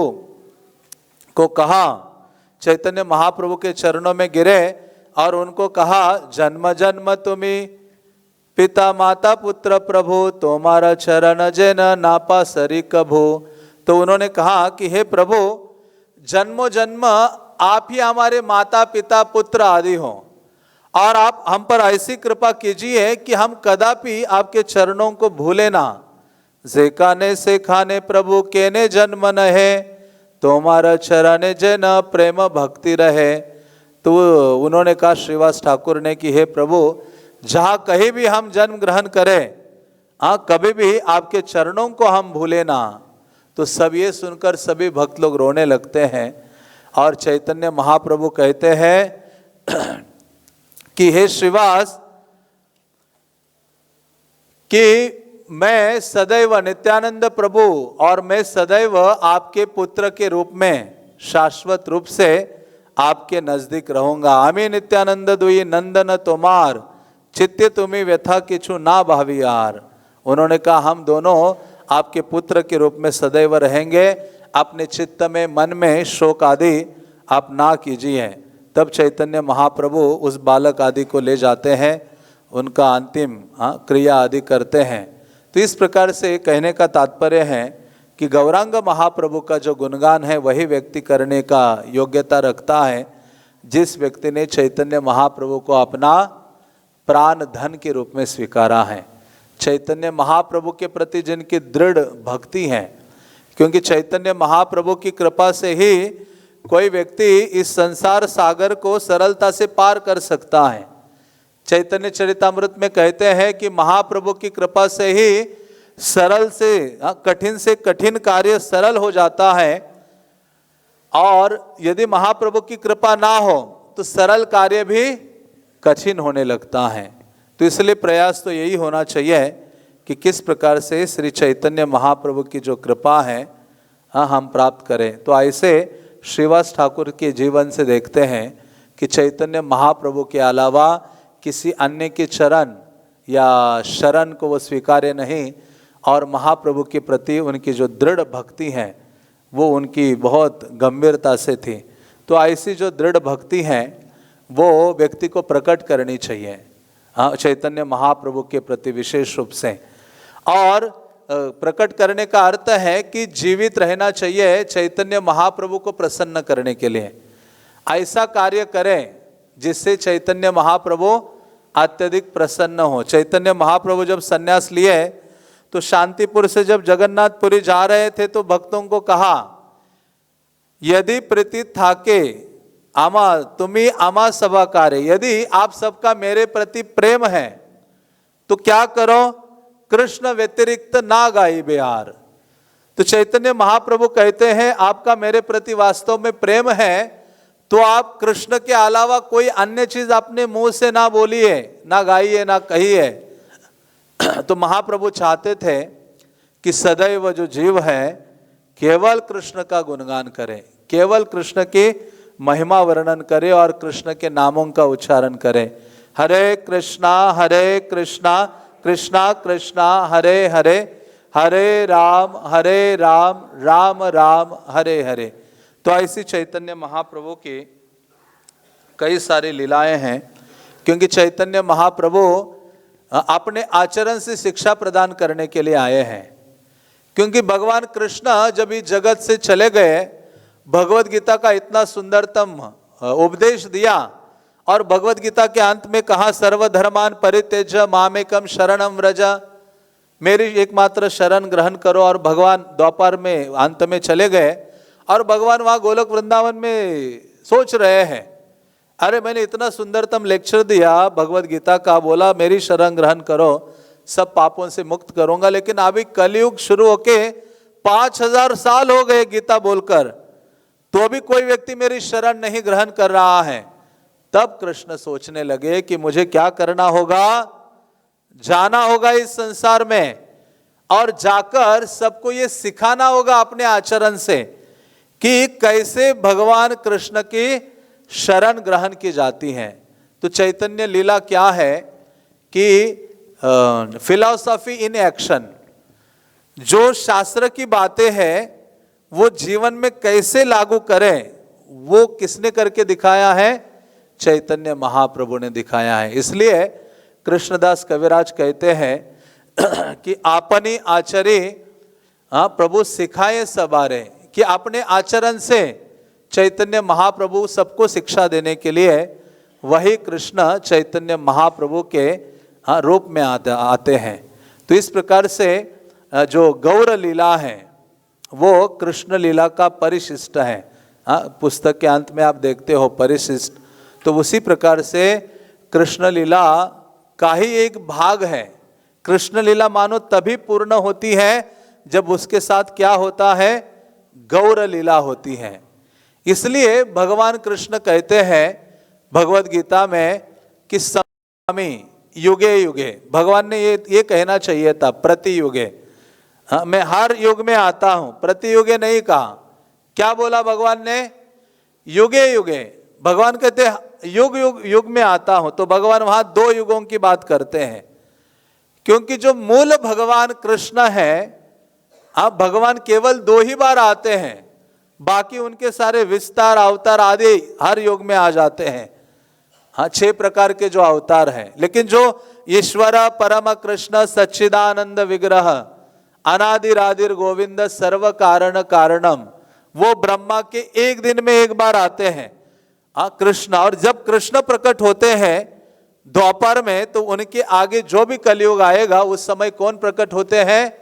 को कहा, चैतन्य महाप्रभु के चरणों में गिरे और उनको कहा, जन्म जन्म तुम्ही पिता माता पुत्र प्रभु, तुम्हारा चरण जेन नापा सरी कभू। तो उन्होंने कहा कि हे प्रभु, जन्मों जन्म आप ही हमारे माता पिता पुत्र आदि हो और आप हम पर ऐसी कृपा कीजिए कि हम कदापि आपके चरणों को भूले ना। जेकाने से खाने प्रभु केने जन्म न है, तुम्हारा चरण जे न प्रेम भक्ति रहे। तो उन्होंने कहा श्रीवास ठाकुर ने कि हे प्रभु, जहाँ कहीं भी हम जन्म ग्रहण करें, कभी भी आपके चरणों को हम भूले ना। तो सब ये सुनकर सभी भक्त लोग रोने लगते हैं और चैतन्य महाप्रभु कहते हैं कि हे श्रीवास, कि मैं सदैव नित्यानंद प्रभु और मैं सदैव आपके पुत्र के रूप में शाश्वत रूप से आपके नजदीक रहूंगा। आमी नित्यानंद दुई नंदन तोमार, चित्ते तुम्हें व्यथा किछु ना भावियार। उन्होंने कहा हम दोनों आपके पुत्र के रूप में सदैव रहेंगे, अपने चित्त में मन में शोक आदि आप ना कीजिए। तब चैतन्य महाप्रभु उस बालक आदि को ले जाते हैं, उनका अंतिम क्रिया आदि करते हैं। तो इस प्रकार से कहने का तात्पर्य है कि गौरांग महाप्रभु का जो गुणगान है वही व्यक्ति करने का योग्यता रखता है जिस व्यक्ति ने चैतन्य महाप्रभु को अपना प्राण धन के रूप में स्वीकारा है। चैतन्य महाप्रभु के प्रति जिनकी दृढ़ भक्ति है, क्योंकि चैतन्य महाप्रभु की कृपा से ही कोई व्यक्ति इस संसार सागर को सरलता से पार कर सकता है। चैतन्य चरितामृत में कहते हैं कि महाप्रभु की कृपा से ही सरल से कठिन कार्य सरल हो जाता है, और यदि महाप्रभु की कृपा ना हो तो सरल कार्य भी कठिन होने लगता है। तो इसलिए प्रयास तो यही होना चाहिए कि किस प्रकार से श्री चैतन्य महाप्रभु की जो कृपा है हम प्राप्त करें। तो ऐसे श्रीवास ठाकुर के जीवन से देखते हैं कि चैतन्य महाप्रभु के अलावा किसी अन्य के चरण या शरण को वो स्वीकार्य नहीं, और महाप्रभु के प्रति उनकी जो दृढ़ भक्ति है वो उनकी बहुत गंभीरता से थी। तो ऐसी जो दृढ़ भक्ति है वो व्यक्ति को प्रकट करनी चाहिए चैतन्य महाप्रभु के प्रति विशेष रूप से। और प्रकट करने का अर्थ है कि जीवित रहना चाहिए चैतन्य महाप्रभु को प्रसन्न करने के लिए। ऐसा कार्य करें जिससे चैतन्य महाप्रभु अत्यधिक प्रसन्न हो। चैतन्य महाप्रभु जब संन्यास लिए तो शांतिपुर से जब जगन्नाथपुरी जा रहे थे तो भक्तों को कहा, यदि प्रीति थाके आमा तुम्ही आमा सभा कार्य, यदि आप सबका मेरे प्रति प्रेम है तो क्या करो, कृष्ण व्यतिरिक्त ना गाई बिहार। तो चैतन्य महाप्रभु कहते हैं आपका मेरे प्रति वास्तव में प्रेम है तो आप कृष्ण के अलावा कोई अन्य चीज अपने मुंह से ना बोलिए, ना गाइए, ना कहिए। तो महाप्रभु चाहते थे कि सदैव जो जीव है केवल कृष्ण का गुणगान करे, केवल कृष्ण की महिमा वर्णन करे और कृष्ण के नामों का उच्चारण करे। हरे कृष्णा कृष्णा कृष्णा हरे हरे, हरे राम राम राम हरे हरे। तो ऐसी चैतन्य महाप्रभु की कई सारी लीलाएं हैं, क्योंकि चैतन्य महाप्रभु अपने आचरण से शिक्षा प्रदान करने के लिए आए हैं। क्योंकि भगवान कृष्ण जब इस जगत से चले गए, भगवत गीता का इतना सुंदरतम उपदेश दिया और भगवत गीता के अंत में कहा, सर्वधर्मान परित्यज्य मामेकम शरणम व्रज, मेरी एकमात्र शरण ग्रहण करो। और भगवान द्वापर में अंत में चले गए और भगवान वहाँ गोलोक वृंदावन में सोच रहे हैं, अरे मैंने इतना सुंदरतम लेक्चर दिया भगवत गीता का, बोला मेरी शरण ग्रहण करो सब पापों से मुक्त करूंगा, लेकिन अभी कलयुग शुरू होके 5000 साल हो गए गीता बोलकर, तो अभी कोई व्यक्ति मेरी शरण नहीं ग्रहण कर रहा है। तब कृष्ण सोचने लगे कि मुझे क्या करना होगा, जाना होगा इस संसार में और जाकर सबको ये सिखाना होगा अपने आचरण से कि कैसे भगवान कृष्ण की शरण ग्रहण की जाती है। तो चैतन्य लीला क्या है कि फिलॉसफी इन एक्शन, जो शास्त्र की बातें हैं वो जीवन में कैसे लागू करें, वो किसने करके दिखाया है? चैतन्य महाप्रभु ने दिखाया है। इसलिए कृष्णदास कविराज कहते हैं कि आपनी आचरे प्रभु सिखाए सबारे, कि अपने आचरण से चैतन्य महाप्रभु सबको शिक्षा देने के लिए वही कृष्ण चैतन्य महाप्रभु के रूप में आते हैं। तो इस प्रकार से जो गौर लीला है वो कृष्ण लीला का परिशिष्ट है। पुस्तक के अंत में आप देखते हो परिशिष्ट, तो उसी प्रकार से कृष्ण लीला का ही एक भाग है। कृष्ण लीला मानो तभी पूर्ण होती है जब उसके साथ क्या होता है? गौर लीला होती है। इसलिए भगवान कृष्ण कहते हैं भगवत गीता में कि स्वामी युगे युगे, भगवान ने ये कहना चाहिए था प्रति युगे, मैं हर युग में आता हूं, प्रति युगे नहीं कहा। क्या बोला भगवान ने? युगे युगे। भगवान कहते युग युग युग में आता हूं, तो भगवान वहां 2 युगों की बात करते हैं, क्योंकि जो मूल भगवान कृष्ण है, अब भगवान केवल 2 ही बार आते हैं, बाकी उनके सारे विस्तार अवतार आदि हर युग में आ जाते हैं। 6 प्रकार के जो अवतार हैं, लेकिन जो ईश्वर परम कृष्ण सच्चिदानंद विग्रह अनादिरादिर गोविंद सर्व कारण कारणम, वो ब्रह्मा के एक दिन में एक बार आते हैं कृष्ण। और जब कृष्ण प्रकट होते हैं द्वापर में, तो उनके आगे जो भी कलयुग आएगा उस समय कौन प्रकट होते हैं?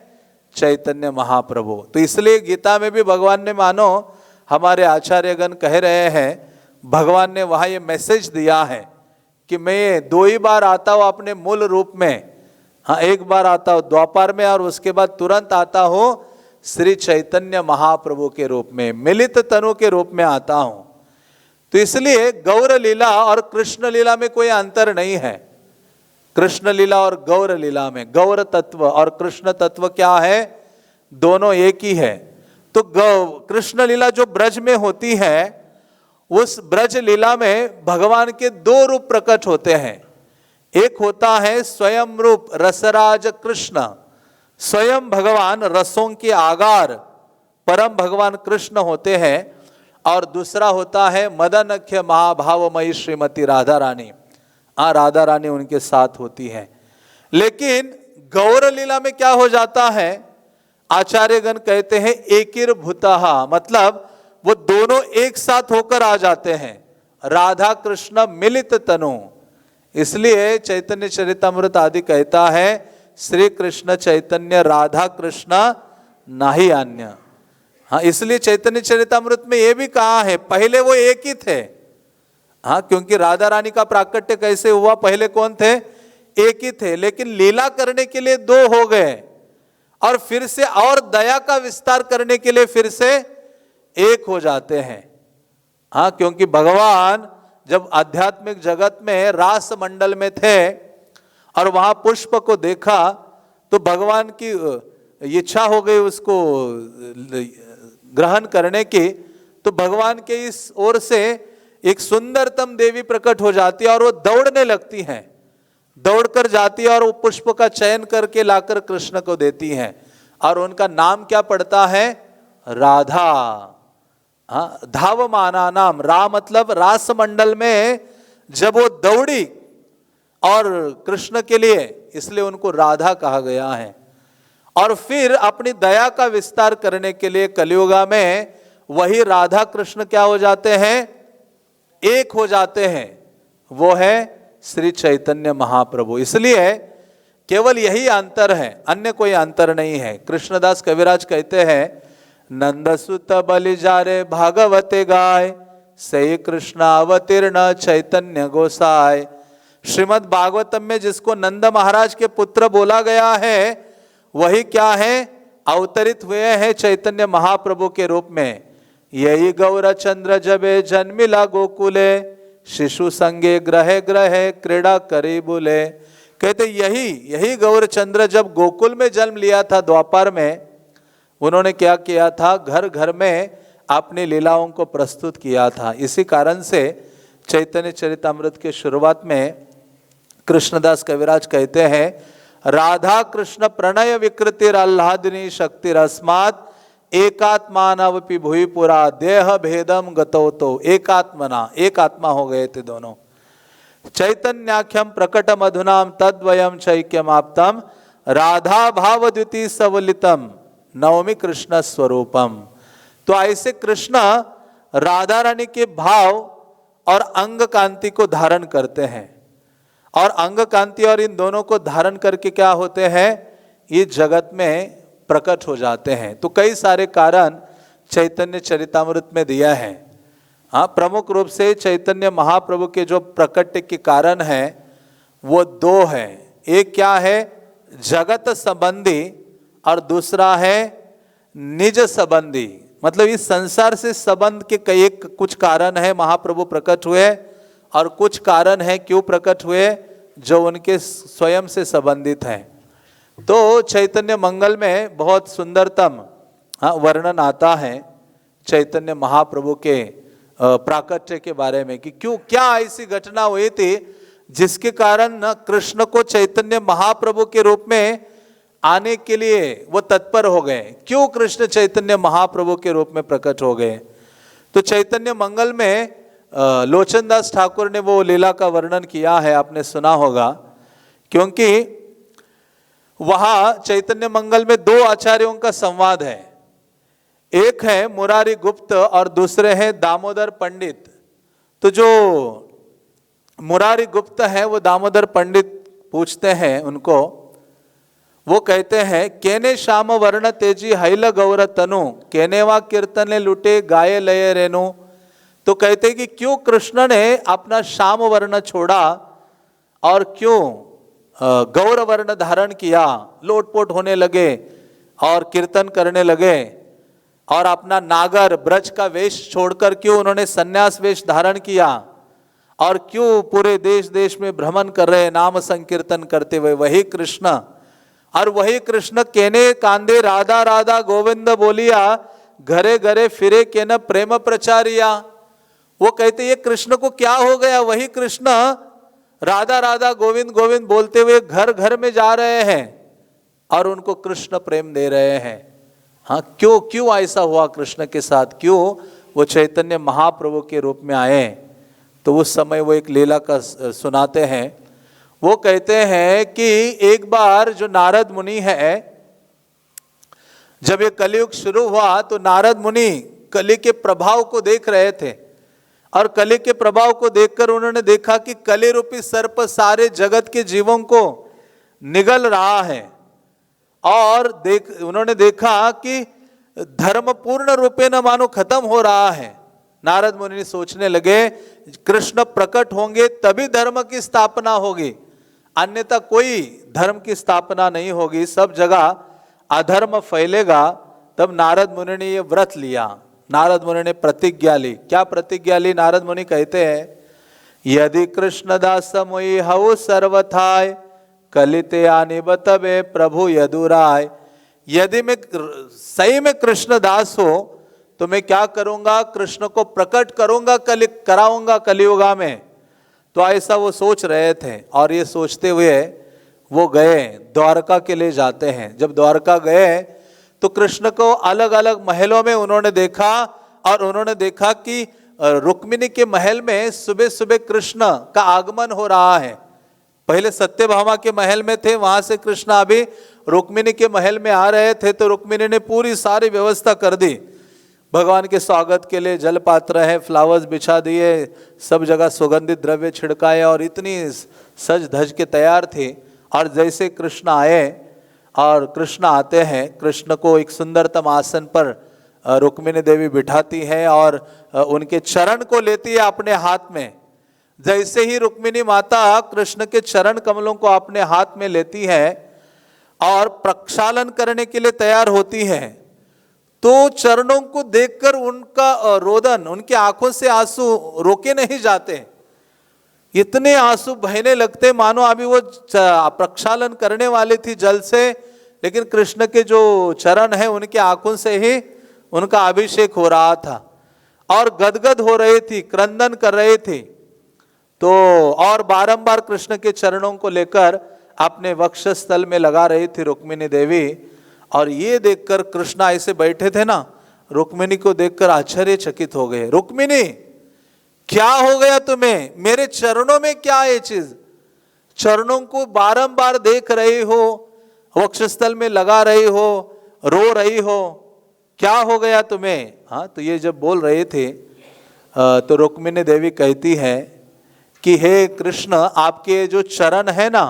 चैतन्य महाप्रभु। तो इसलिए गीता में भी भगवान ने, मानो हमारे आचार्यगण कह रहे हैं, भगवान ने वहां ये मैसेज दिया है कि मैं 2 ही बार आता हूं अपने मूल रूप में। एक बार आता हूं द्वापर में और उसके बाद तुरंत आता हूं श्री चैतन्य महाप्रभु के रूप में, मिलित तनु के रूप में आता हूं। तो इसलिए गौर लीला और कृष्ण लीला में कोई अंतर नहीं है। कृष्ण लीला और गौर लीला में गौर तत्व और कृष्ण तत्व क्या है? दोनों एक ही है। तो कृष्ण लीला जो ब्रज में होती है, उस ब्रज लीला में भगवान के 2 रूप प्रकट होते हैं। एक होता है स्वयं रूप रसराज कृष्ण, स्वयं भगवान रसों के आगार परम भगवान कृष्ण होते हैं, और दूसरा होता है मदनख्य महाभावमयी श्रीमती राधा रानी। राधा रानी उनके साथ होती है। लेकिन गौर लीला में क्या हो जाता है? आचार्यगण कहते हैं एकिर भूतः, मतलब वो दोनों एक साथ होकर आ जाते हैं, राधा कृष्ण मिलित तनु। इसलिए चैतन्य चरितामृत आदि कहता है श्री कृष्ण चैतन्य राधा कृष्ण नाही अन्य। इसलिए चैतन्य चरितामृत में ये भी कहा है, पहले वो एक ही थे। क्योंकि राधा रानी का प्राकट्य कैसे हुआ? पहले कौन थे? एक ही थे, लेकिन लीला करने के लिए 2 हो गए, और फिर से और दया का विस्तार करने के लिए फिर से एक हो जाते हैं। क्योंकि भगवान जब आध्यात्मिक जगत में रास मंडल में थे और वहां पुष्प को देखा, तो भगवान की इच्छा हो गई उसको ग्रहण करने की। तो भगवान के इस ओर से एक सुंदरतम देवी प्रकट हो जाती है और वो दौड़ने लगती हैं, दौड़कर जाती है और वो पुष्प का चयन करके लाकर कृष्ण को देती हैं, और उनका नाम क्या पड़ता है? राधा। धावमाना नाम, रा मतलब रास मंडल में जब वो दौड़ी और कृष्ण के लिए, इसलिए उनको राधा कहा गया है। और फिर अपनी दया का विस्तार करने के लिए कलियुगा में वही राधा कृष्ण क्या हो जाते हैं? एक हो जाते हैं, वो है श्री चैतन्य महाप्रभु। इसलिए केवल यही अंतर है, अन्य कोई अंतर नहीं है। कृष्णदास कविराज कहते हैं, नंदसुत बलिजारे भागवते गाय, से कृष्ण अवतीर्ण चैतन्य गोसाई। श्रीमद् भागवतम में जिसको नंद महाराज के पुत्र बोला गया है, वही क्या है? अवतरित हुए हैं चैतन्य महाप्रभु के रूप में। यही गौर चंद्र जबे जन्मिला गोकुले, शिशु संगे ग्रहे ग्रहे क्रीड़ा करी बुले। कहते यही गौरचंद्र जब गोकुल में जन्म लिया था द्वापर में, उन्होंने क्या किया था, घर घर में अपनी लीलाओं को प्रस्तुत किया था। इसी कारण से चैतन्य चरितामृत के शुरुआत में कृष्णदास कविराज कहते हैं, राधा कृष्ण प्रणय विकृतिर आह्लादिनी शक्ति रस्मात एकात्मानवपि भुवि पुरा देह भेदम गतो तो। एकात्मना, एक आत्मा हो गए थे दोनों। चैतन्याख्यम प्रकटम अधुनाम तद्वयम चैक्यमाप्तम राधा भाव द्युति सवलितम नवमी कृष्ण स्वरूपम। तो ऐसे कृष्ण राधा रानी के भाव और अंग कांति को धारण करते हैं, और अंग कांति और इन दोनों को धारण करके क्या होते हैं, ये जगत में प्रकट हो जाते हैं। तो कई सारे कारण चैतन्य चरितामृत में दिया है। हाँ, प्रमुख रूप से चैतन्य महाप्रभु के जो प्रकट के कारण है वो दो है। एक क्या है, जगत संबंधी, और दूसरा है निज संबंधी। मतलब इस संसार से संबंध के कई कुछ कारण है महाप्रभु प्रकट हुए, और कुछ कारण है क्यों प्रकट हुए जो उनके स्वयं से संबंधित हैं। तो चैतन्य मंगल में बहुत सुंदरतम वर्णन आता है चैतन्य महाप्रभु के प्राकट्य के बारे में, कि क्यों, क्या ऐसी घटना हुई थी जिसके कारण कृष्ण को चैतन्य महाप्रभु के रूप में आने के लिए वो तत्पर हो गए। क्यों कृष्ण चैतन्य महाप्रभु के रूप में प्रकट हो गए। तो चैतन्य मंगल में लोचन दास ठाकुर ने वो लीला का वर्णन किया है, आपने सुना होगा, क्योंकि वहां चैतन्य मंगल में दो आचार्यों का संवाद है। एक है मुरारी गुप्त और दूसरे हैं दामोदर पंडित। तो जो मुरारी गुप्त है वो दामोदर पंडित पूछते हैं उनको, वो कहते हैं, केने श्याम वर्ण तेजी हैल गौर तनु केनेवा कीर्तने लुटे गाये लय रेनु। तो कहते हैं कि क्यों कृष्ण ने अपना श्याम वर्ण छोड़ा और क्यों गौर वर्ण धारण किया, लोटपोट होने लगे और कीर्तन करने लगे, और अपना नागर ब्रज का वेश छोड़कर क्यों उन्होंने सन्यास वेश धारण किया, और क्यों पूरे देश देश में भ्रमण कर रहे नाम संकीर्तन करते हुए। वही कृष्ण, और वही कृष्ण केने कांदे राधा राधा गोविंद बोलिया घरे घरे फिरे के न प्रेम प्रचारिया। वो कहते ये कृष्ण को क्या हो गया, वही कृष्ण राधा राधा गोविंद गोविंद बोलते हुए घर घर में जा रहे हैं और उनको कृष्ण प्रेम दे रहे हैं। हाँ, क्यों क्यों ऐसा हुआ कृष्ण के साथ, क्यों वो चैतन्य महाप्रभु के रूप में आए। तो उस समय वो एक लीला का सुनाते हैं। वो कहते हैं कि एक बार जो नारद मुनि है, जब ये कलयुग शुरू हुआ तो नारद मुनि कली के प्रभाव को देख रहे थे, और कली के प्रभाव को देखकर उन्होंने देखा कि कली रूपी सर्प सारे जगत के जीवों को निगल रहा है, और उन्होंने देखा कि धर्म पूर्ण रूपे न मानो खत्म हो रहा है। नारद मुनि सोचने लगे कृष्ण प्रकट होंगे तभी धर्म की स्थापना होगी, अन्यथा कोई धर्म की स्थापना नहीं होगी, सब जगह अधर्म फैलेगा। तब नारद मुनि ने ये व्रत लिया, नारद मुनि ने प्रतिज्ञा ली। क्या प्रतिज्ञा ली? नारद मुनि कहते हैं, यदि कृष्णदास मोई हऊ सर्वथाय कलिते आने बतबे प्रभु यदुराय। यदि मैं सही में कृष्णदास हो तो मैं क्या करूंगा, कृष्ण को प्रकट करूंगा, कराऊंगा कलियुगा में। तो ऐसा वो सोच रहे थे, और ये सोचते हुए वो गए द्वारका के लिए जाते हैं। जब द्वारका गए तो कृष्ण को अलग अलग महलों में उन्होंने देखा, और उन्होंने देखा कि रुक्मिणी के महल में सुबह सुबह कृष्ण का आगमन हो रहा है। पहले सत्यभामा के महल में थे, वहां से कृष्ण अभी रुक्मिणी के महल में आ रहे थे। तो रुक्मिणी ने पूरी सारी व्यवस्था कर दी, भगवान के स्वागत के लिए जल पात्र है, फ्लावर्स बिछा दिए, सब जगह सुगंधित द्रव्य छिड़काए, और इतनी सज धज के तैयार थी। और जैसे कृष्ण आए, और कृष्ण आते हैं, कृष्ण को एक सुंदरतम आसन पर रुक्मिणी देवी बिठाती है और उनके चरण को लेती है अपने हाथ में। जैसे ही रुक्मिणी माता कृष्ण के चरण कमलों को अपने हाथ में लेती है और प्रक्षालन करने के लिए तैयार होती है, तो चरणों को देखकर उनका रोदन, उनकी आंखों से आंसू रोके नहीं जाते। इतने आंसू बहने लगते मानो अभी वो प्रक्षालन करने वाली थी जल से, लेकिन कृष्ण के जो चरण है उनके आंखों से ही उनका अभिषेक हो रहा था और गदगद हो रहे थी, क्रंदन कर रहे थे। तो और बारंबार कृष्ण के चरणों को लेकर अपने वक्षस्थल में लगा रही थी रुक्मिणी देवी। और ये देखकर कृष्ण ऐसे बैठे थे ना, रुक्मिणी को देखकर आश्चर्यचकित हो गए। रुक्मिणी, क्या हो गया तुम्हें? मेरे चरणों में क्या है चीज? चरणों को बारंबार देख रही हो, वक्षस्थल में लगा रही हो, रो रही हो, क्या हो गया तुम्हें? हाँ, तो ये जब बोल रहे थे तो रुक्मिणी देवी कहती है कि हे कृष्ण, आपके जो चरण है ना,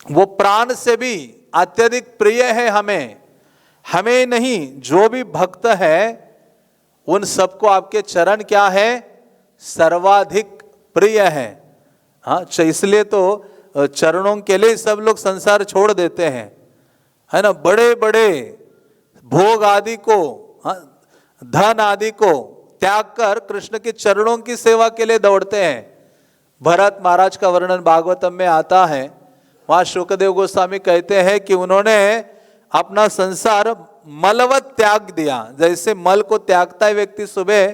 वो प्राण से भी अत्यधिक प्रिय है हमें। हमें नहीं, जो भी भक्त है उन सबको आपके चरण क्या है? सर्वाधिक प्रिय है। हाँ, इसलिए तो चरणों के लिए सब लोग संसार छोड़ देते हैं, है ना। बड़े बड़े भोग आदि को, धन आदि को त्याग कर कृष्ण के चरणों की सेवा के लिए दौड़ते हैं। भरत महाराज का वर्णन भागवतम में आता है। वहां शुकदेव गोस्वामी कहते हैं कि उन्होंने अपना संसार मलवत त्याग दिया। जैसे मल को त्यागता है व्यक्ति सुबह,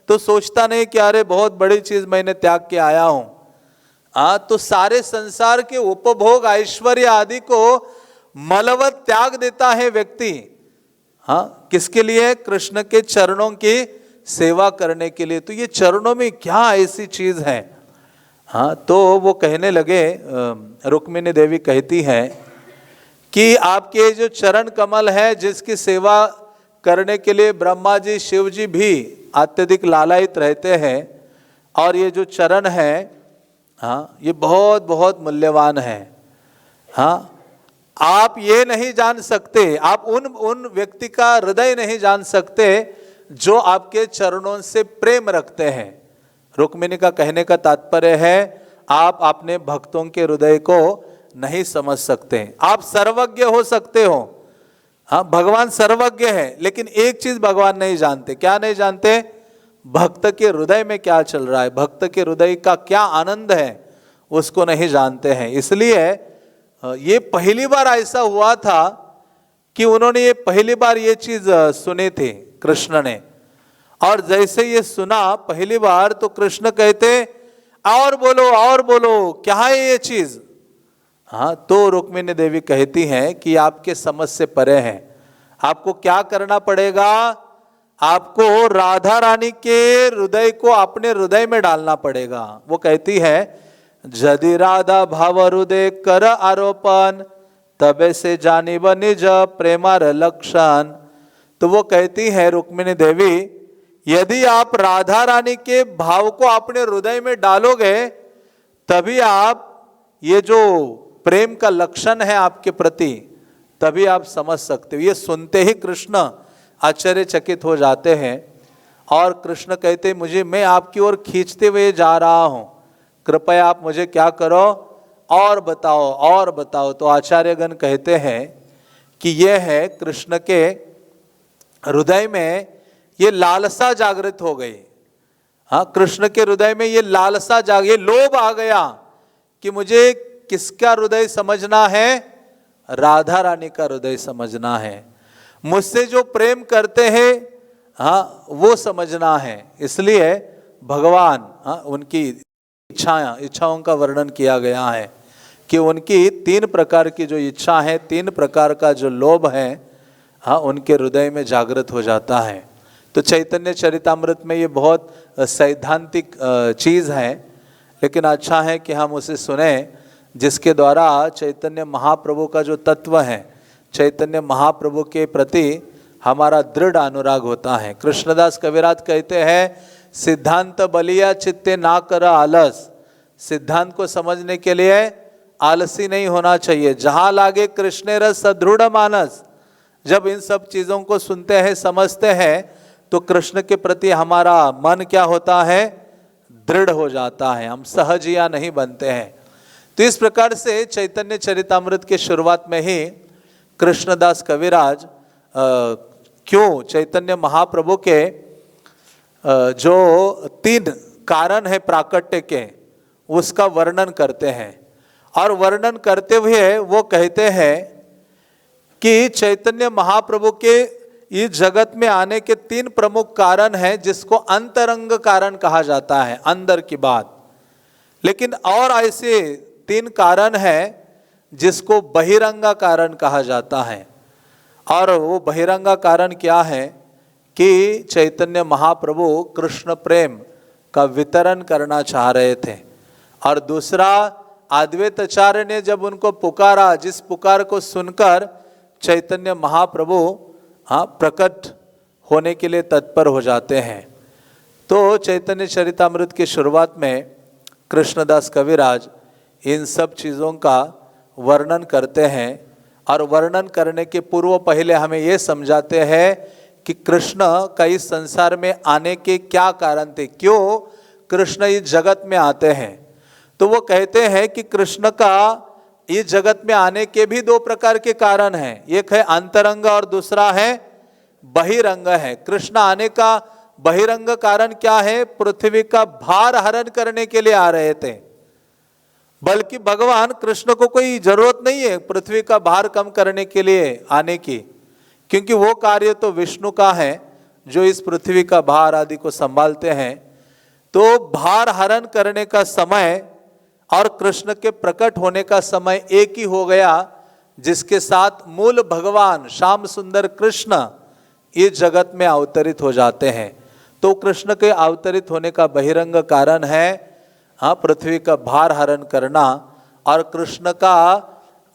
तो सोचता नहीं कि अरे बहुत बड़ी चीज मैंने त्याग के आया हूं। तो सारे संसार के उपभोग ऐश्वर्य आदि को मलवत त्याग देता है व्यक्ति। हाँ, किसके लिए? कृष्ण के चरणों की सेवा करने के लिए। तो ये चरणों में क्या ऐसी चीज है? हाँ, तो वो कहने लगे, रुक्मिणी देवी कहती है कि आपके जो चरण कमल है, जिसकी सेवा करने के लिए ब्रह्मा जी शिव जी भी अत्यधिक लालायित रहते हैं, और ये जो चरण है, हाँ, ये बहुत बहुत मूल्यवान है। हाँ, आप ये नहीं जान सकते, आप उन व्यक्ति का हृदय नहीं जान सकते जो आपके चरणों से प्रेम रखते हैं। रुक्मिणी का कहने का तात्पर्य है, आप अपने भक्तों के हृदय को नहीं समझ सकते। आप सर्वज्ञ हो सकते हो, हाँ, भगवान सर्वज्ञ है, लेकिन एक चीज भगवान नहीं जानते। क्या नहीं जानते? भक्त के हृदय में क्या चल रहा है, भक्त के हृदय का क्या आनंद है, उसको नहीं जानते हैं। इसलिए ये पहली बार ऐसा हुआ था कि उन्होंने ये पहली बार ये चीज सुनी थी कृष्ण ने। और जैसे ये सुना पहली बार, तो कृष्ण कहते और बोलो क्या है ये चीज? हाँ, तो रुक्मिणी देवी कहती हैं कि आपके समझ से परे हैं। आपको क्या करना पड़ेगा? आपको राधा रानी के हृदय को अपने हृदय में डालना पड़ेगा। वो कहती है, यदि राधा भाव हृदय कर आरोपण, तबे से जानिब निज प्रेमार लक्षण। तो वो कहती है रुक्मिणी देवी, यदि आप राधा रानी के भाव को अपने हृदय में डालोगे, तभी आप ये जो प्रेम का लक्षण है आपके प्रति, तभी आप समझ सकते हो। ये सुनते ही कृष्ण आश्चर्यचकित हो जाते हैं और कृष्ण कहते, मैं आपकी ओर खींचते हुए जा रहा हूं, कृपया आप मुझे क्या करो, और बताओ। तो आचार्यगण कहते हैं कि यह है कृष्ण के हृदय में ये लालसा जागृत हो गई। हाँ, कृष्ण के हृदय में ये लालसा ये लोभ आ गया कि मुझे किसका हृदय समझना है? राधा रानी का हृदय समझना है। मुझसे जो प्रेम करते हैं, हाँ, वो समझना है। इसलिए भगवान, हाँ, उनकी इच्छाओं का वर्णन किया गया है कि उनकी 3 प्रकार की जो इच्छा है, 3 प्रकार का जो लोभ है, हाँ, उनके हृदय में जागृत हो जाता है। तो चैतन्य चरितामृत में ये बहुत सैद्धांतिक चीज़ है, लेकिन अच्छा है कि हम उसे सुने, जिसके द्वारा चैतन्य महाप्रभु का जो तत्व है, चैतन्य महाप्रभु के प्रति हमारा दृढ़ अनुराग होता है। कृष्णदास कविराज कहते हैं, सिद्धांत बलिया चित्ते ना कर आलस। सिद्धांत को समझने के लिए आलसी नहीं होना चाहिए। जहाँ लागे कृष्ण रस सदृढ़ मानस। जब इन सब चीज़ों को सुनते हैं, समझते हैं, तो कृष्ण के प्रति हमारा मन क्या होता है? दृढ़ हो जाता है, हम सहजिया नहीं बनते हैं। तो इस प्रकार से चैतन्य चरितामृत के शुरुआत में ही कृष्णदास कविराज क्यों चैतन्य महाप्रभु के जो कारण है प्राकट्य के, उसका वर्णन करते हैं। और वर्णन करते हुए वो कहते हैं कि चैतन्य महाप्रभु के इस जगत में आने के 3 प्रमुख कारण हैं, जिसको अंतरंग कारण कहा जाता है, अंदर की बात। लेकिन और ऐसे 3 कारण हैं जिसको बहिरंगा कारण कहा जाता है। और वो बहिरंगा कारण क्या है कि चैतन्य महाप्रभु कृष्ण प्रेम का वितरण करना चाह रहे थे। और दूसरा, अद्वैताचार्य ने जब उनको पुकारा, जिस पुकार को सुनकर चैतन्य महाप्रभु प्रकट होने के लिए तत्पर हो जाते हैं। तो चैतन्य चरितामृत की शुरुआत में कृष्णदास कविराज इन सब चीज़ों का वर्णन करते हैं। और वर्णन करने के पूर्व पहले हमें ये समझाते हैं कि कृष्ण का इस संसार में आने के क्या कारण थे, क्यों कृष्ण इस जगत में आते हैं। तो वो कहते हैं कि कृष्ण का इस जगत में आने के भी 2 प्रकार के कारण हैं, एक है अंतरंग और दूसरा है बहिरंग है। कृष्ण आने का बहिरंग कारण क्या है? पृथ्वी का भार हरण करने के लिए आ रहे थे। बल्कि भगवान कृष्ण को कोई जरूरत नहीं है पृथ्वी का भार कम करने के लिए आने की, क्योंकि वो कार्य तो विष्णु का है जो इस पृथ्वी का भार आदि को संभालते हैं। तो भार हरण करने का समय और कृष्ण के प्रकट होने का समय एक ही हो गया, जिसके साथ मूल भगवान श्याम सुंदर कृष्ण इस जगत में अवतरित हो जाते हैं। तो कृष्ण के अवतरित होने का बहिरंग कारण है पृथ्वी का भार हरण करना। और कृष्ण का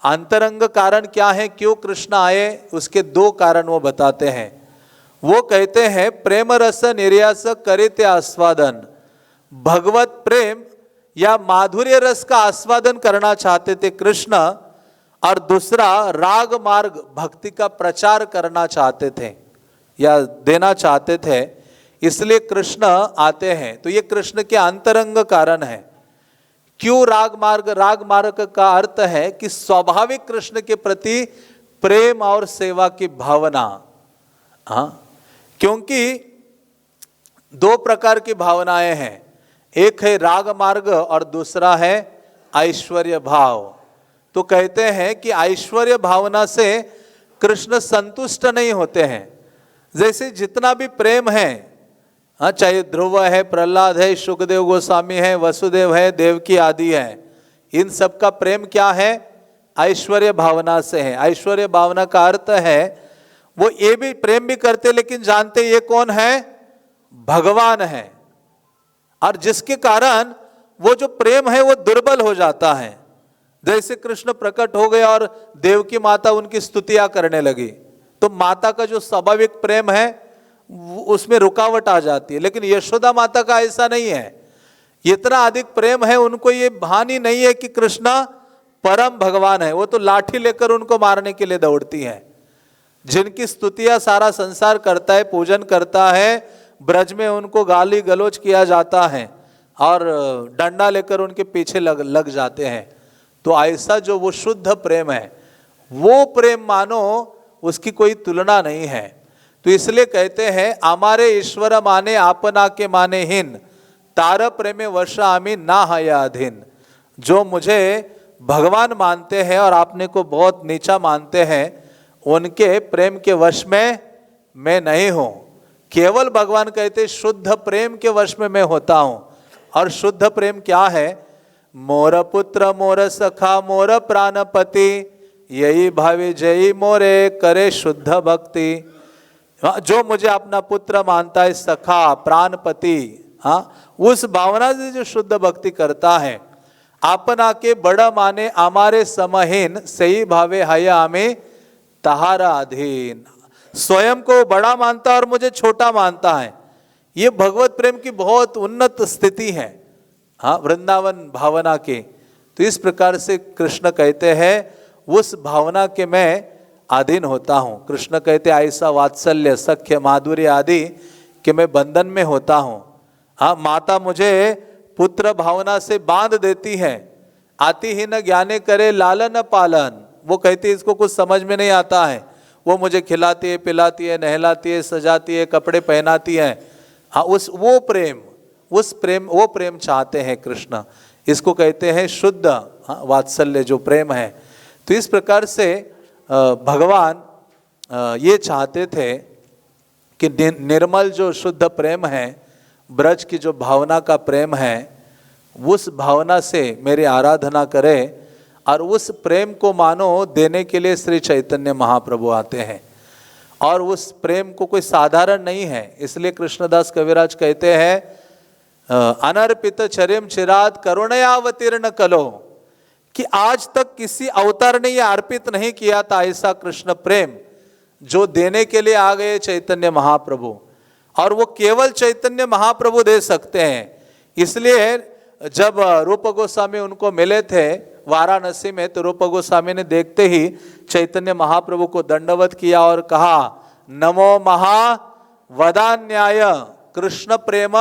अंतरंग कारण क्या है, क्यों कृष्ण आए, उसके 2 कारण वो बताते हैं। वो कहते हैं प्रेम रस निर्यास करिते आस्वादन, भगवत प्रेम या माधुर्य रस का आस्वादन करना चाहते थे कृष्ण। और दूसरा, राग मार्ग भक्ति का प्रचार करना चाहते थे या देना चाहते थे, इसलिए कृष्ण आते हैं। तो ये कृष्ण के अंतरंग कारण है। क्यों राग मार्ग? राग मार्ग का अर्थ है कि स्वाभाविक कृष्ण के प्रति प्रेम और सेवा की भावना। क्योंकि 2 प्रकार की भावनाएं हैं, एक है राग मार्ग और दूसरा है ऐश्वर्य भाव। तो कहते हैं कि ऐश्वर्य भावना से कृष्ण संतुष्ट नहीं होते हैं। जैसे जितना भी प्रेम है, चाहे ध्रुव है, प्रहलाद है, शुकदेव गोस्वामी है, वसुदेव है, देवकी आदि है, इन सब का प्रेम क्या है? ऐश्वर्य भावना से है। ऐश्वर्य भावना का अर्थ है वो ये भी प्रेम भी करते लेकिन जानते ये कौन है? भगवान है। और जिसके कारण वो जो प्रेम है वो दुर्बल हो जाता है। जैसे कृष्ण प्रकट हो गए और देवकी माता उनकी स्तुतियां करने लगी, तो माता का जो स्वाभाविक प्रेम है उसमें रुकावट आ जाती है। लेकिन यशोदा माता का ऐसा नहीं है, इतना अधिक प्रेम है, उनको ये भानी नहीं है कि कृष्ण परम भगवान है। वो तो लाठी लेकर उनको मारने के लिए दौड़ती हैं। जिनकी स्तुतियां सारा संसार करता है, पूजन करता है, ब्रज में उनको गाली गलौज किया जाता है और डंडा लेकर उनके पीछे लग जाते हैं। तो ऐसा जो वो शुद्ध प्रेम है, वो प्रेम मानो उसकी कोई तुलना नहीं है। तो इसलिए कहते हैं हमारे ईश्वर माने आपना के माने हीन, तार प्रेमे वर्षा आमी ना हयाधीन। जो मुझे भगवान मानते हैं और आपने को बहुत नीचा मानते हैं, उनके प्रेम के वश में मैं नहीं हूँ। केवल भगवान कहते शुद्ध प्रेम के वश में मैं होता हूँ। और शुद्ध प्रेम क्या है? मोर पुत्र मोर सखा मोर प्राणपति, यही भावी जयी मोरे करे शुद्ध भक्ति। जो मुझे अपना पुत्र मानता है, सखा प्राणपति, उस भावना से जो शुद्ध भक्ति करता है, आपना के बड़ा माने हमारे समहीन, सही भावे हया हमें तहारा अधीन। स्वयं को बड़ा मानता है और मुझे छोटा मानता है। ये भगवत प्रेम की बहुत उन्नत स्थिति है, वृंदावन भावना की। तो इस प्रकार से कृष्ण कहते हैं उस भावना के मैं अधीन होता हूँ। कृष्ण कहते ऐसा वात्सल्य सख्य माधुर्य आदि कि मैं बंधन में होता हूँ। माता मुझे पुत्र भावना से बांध देती है। आती ही न ज्ञाने करे लालन पालन। वो कहती है इसको कुछ समझ में नहीं आता है, वो मुझे खिलाती है, पिलाती है, नहलाती है, सजाती है, कपड़े पहनाती है। वो प्रेम, उस प्रेम, वो प्रेम चाहते हैं कृष्ण। इसको कहते हैं शुद्ध वात्सल्य जो प्रेम है। तो इस प्रकार से भगवान ये चाहते थे कि निर्मल जो शुद्ध प्रेम है, ब्रज की जो भावना का प्रेम है, उस भावना से मेरी आराधना करें। और उस प्रेम को मानो देने के लिए श्री चैतन्य महाप्रभु आते हैं। और उस प्रेम को कोई साधारण नहीं है, इसलिए कृष्णदास कविराज कहते हैं अनर्पित चरिम चिराद करुणयावतीर्ण कलो, कि आज तक किसी अवतार ने यह अर्पित नहीं किया था ऐसा कृष्ण प्रेम जो देने के लिए आ गए चैतन्य महाप्रभु। और वो केवल चैतन्य महाप्रभु दे सकते हैं। इसलिए जब रूप गोस्वामी उनको मिले थे वाराणसी में, तो रूप गोस्वामी ने देखते ही चैतन्य महाप्रभु को दंडवत किया और कहा नमो महावदान्याय कृष्ण प्रेम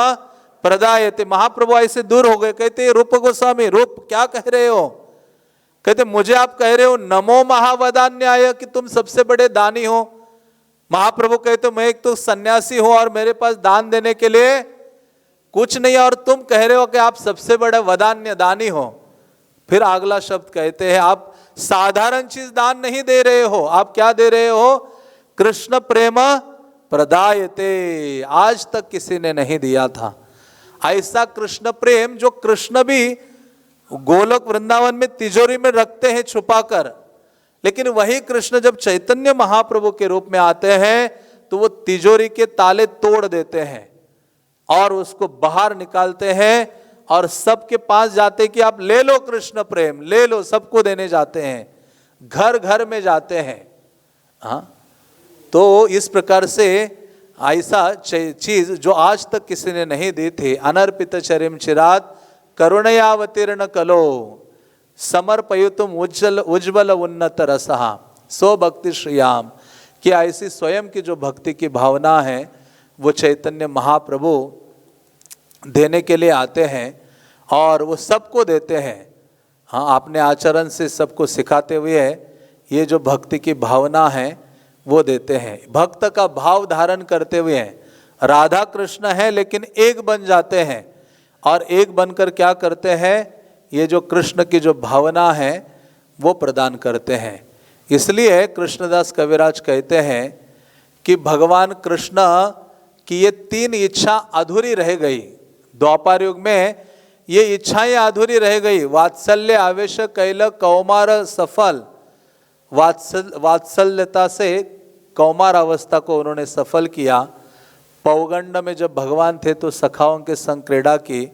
प्रदायते। महाप्रभु ऐसे दूर हो गए, कहते रूप गोस्वामी, रूप क्या कह रहे हो? कहते मुझे आप कह रहे हो नमो महावदान्याय कि तुम सबसे बड़े दानी हो। महाप्रभु कहते मैं एक तो सन्यासी हूं और मेरे पास दान देने के लिए कुछ नहीं, और तुम कह रहे हो कि आप सबसे बड़े वदान्य दानी हो। फिर अगला शब्द कहते हैं आप साधारण चीज दान नहीं दे रहे हो, आप क्या दे रहे हो? कृष्ण प्रेम प्रदायते। आज तक किसी ने नहीं दिया था ऐसा कृष्ण प्रेम, जो कृष्ण भी गोलोक वृंदावन में तिजोरी में रखते हैं छुपाकर, लेकिन वही कृष्ण जब चैतन्य महाप्रभु के रूप में आते हैं तो वो तिजोरी के ताले तोड़ देते हैं और उसको बाहर निकालते हैं और सबके पास जाते कि आप ले लो कृष्ण प्रेम, ले लो, सबको देने जाते हैं, घर घर में जाते हैं। हाँ, तो इस प्रकार से ऐसा चीज जो आज तक किसी ने नहीं दी थी, अनर्पित चरिम चिरात करुणयावतीर्ण कलो समर्पयुतुम उज्ज्वल उन्नत रसहा सो भक्ति श्रियाम, कि ऐसी स्वयं की जो भक्ति की भावना है वो चैतन्य महाप्रभु देने के लिए आते हैं और वो सबको देते हैं। हाँ, आपने आचरण से सबको सिखाते हुए ये जो भक्ति की भावना है वो देते हैं। भक्त का भाव धारण करते हुए राधा कृष्ण है लेकिन एक बन जाते हैं और एक बनकर क्या करते हैं, ये जो कृष्ण की जो भावना है वो प्रदान करते हैं। इसलिए कृष्णदास कविराज कहते हैं कि भगवान कृष्ण की ये तीन इच्छा अधूरी रह गई। द्वापर युग में ये इच्छाएं अधूरी रह गई। वात्सल्य आवेश कैल कौमार सफल, वात्सल्यता से कौमार अवस्था को उन्होंने सफल किया। पौगंड में जब भगवान थे तो सखाओं के संग क्रीड़ा की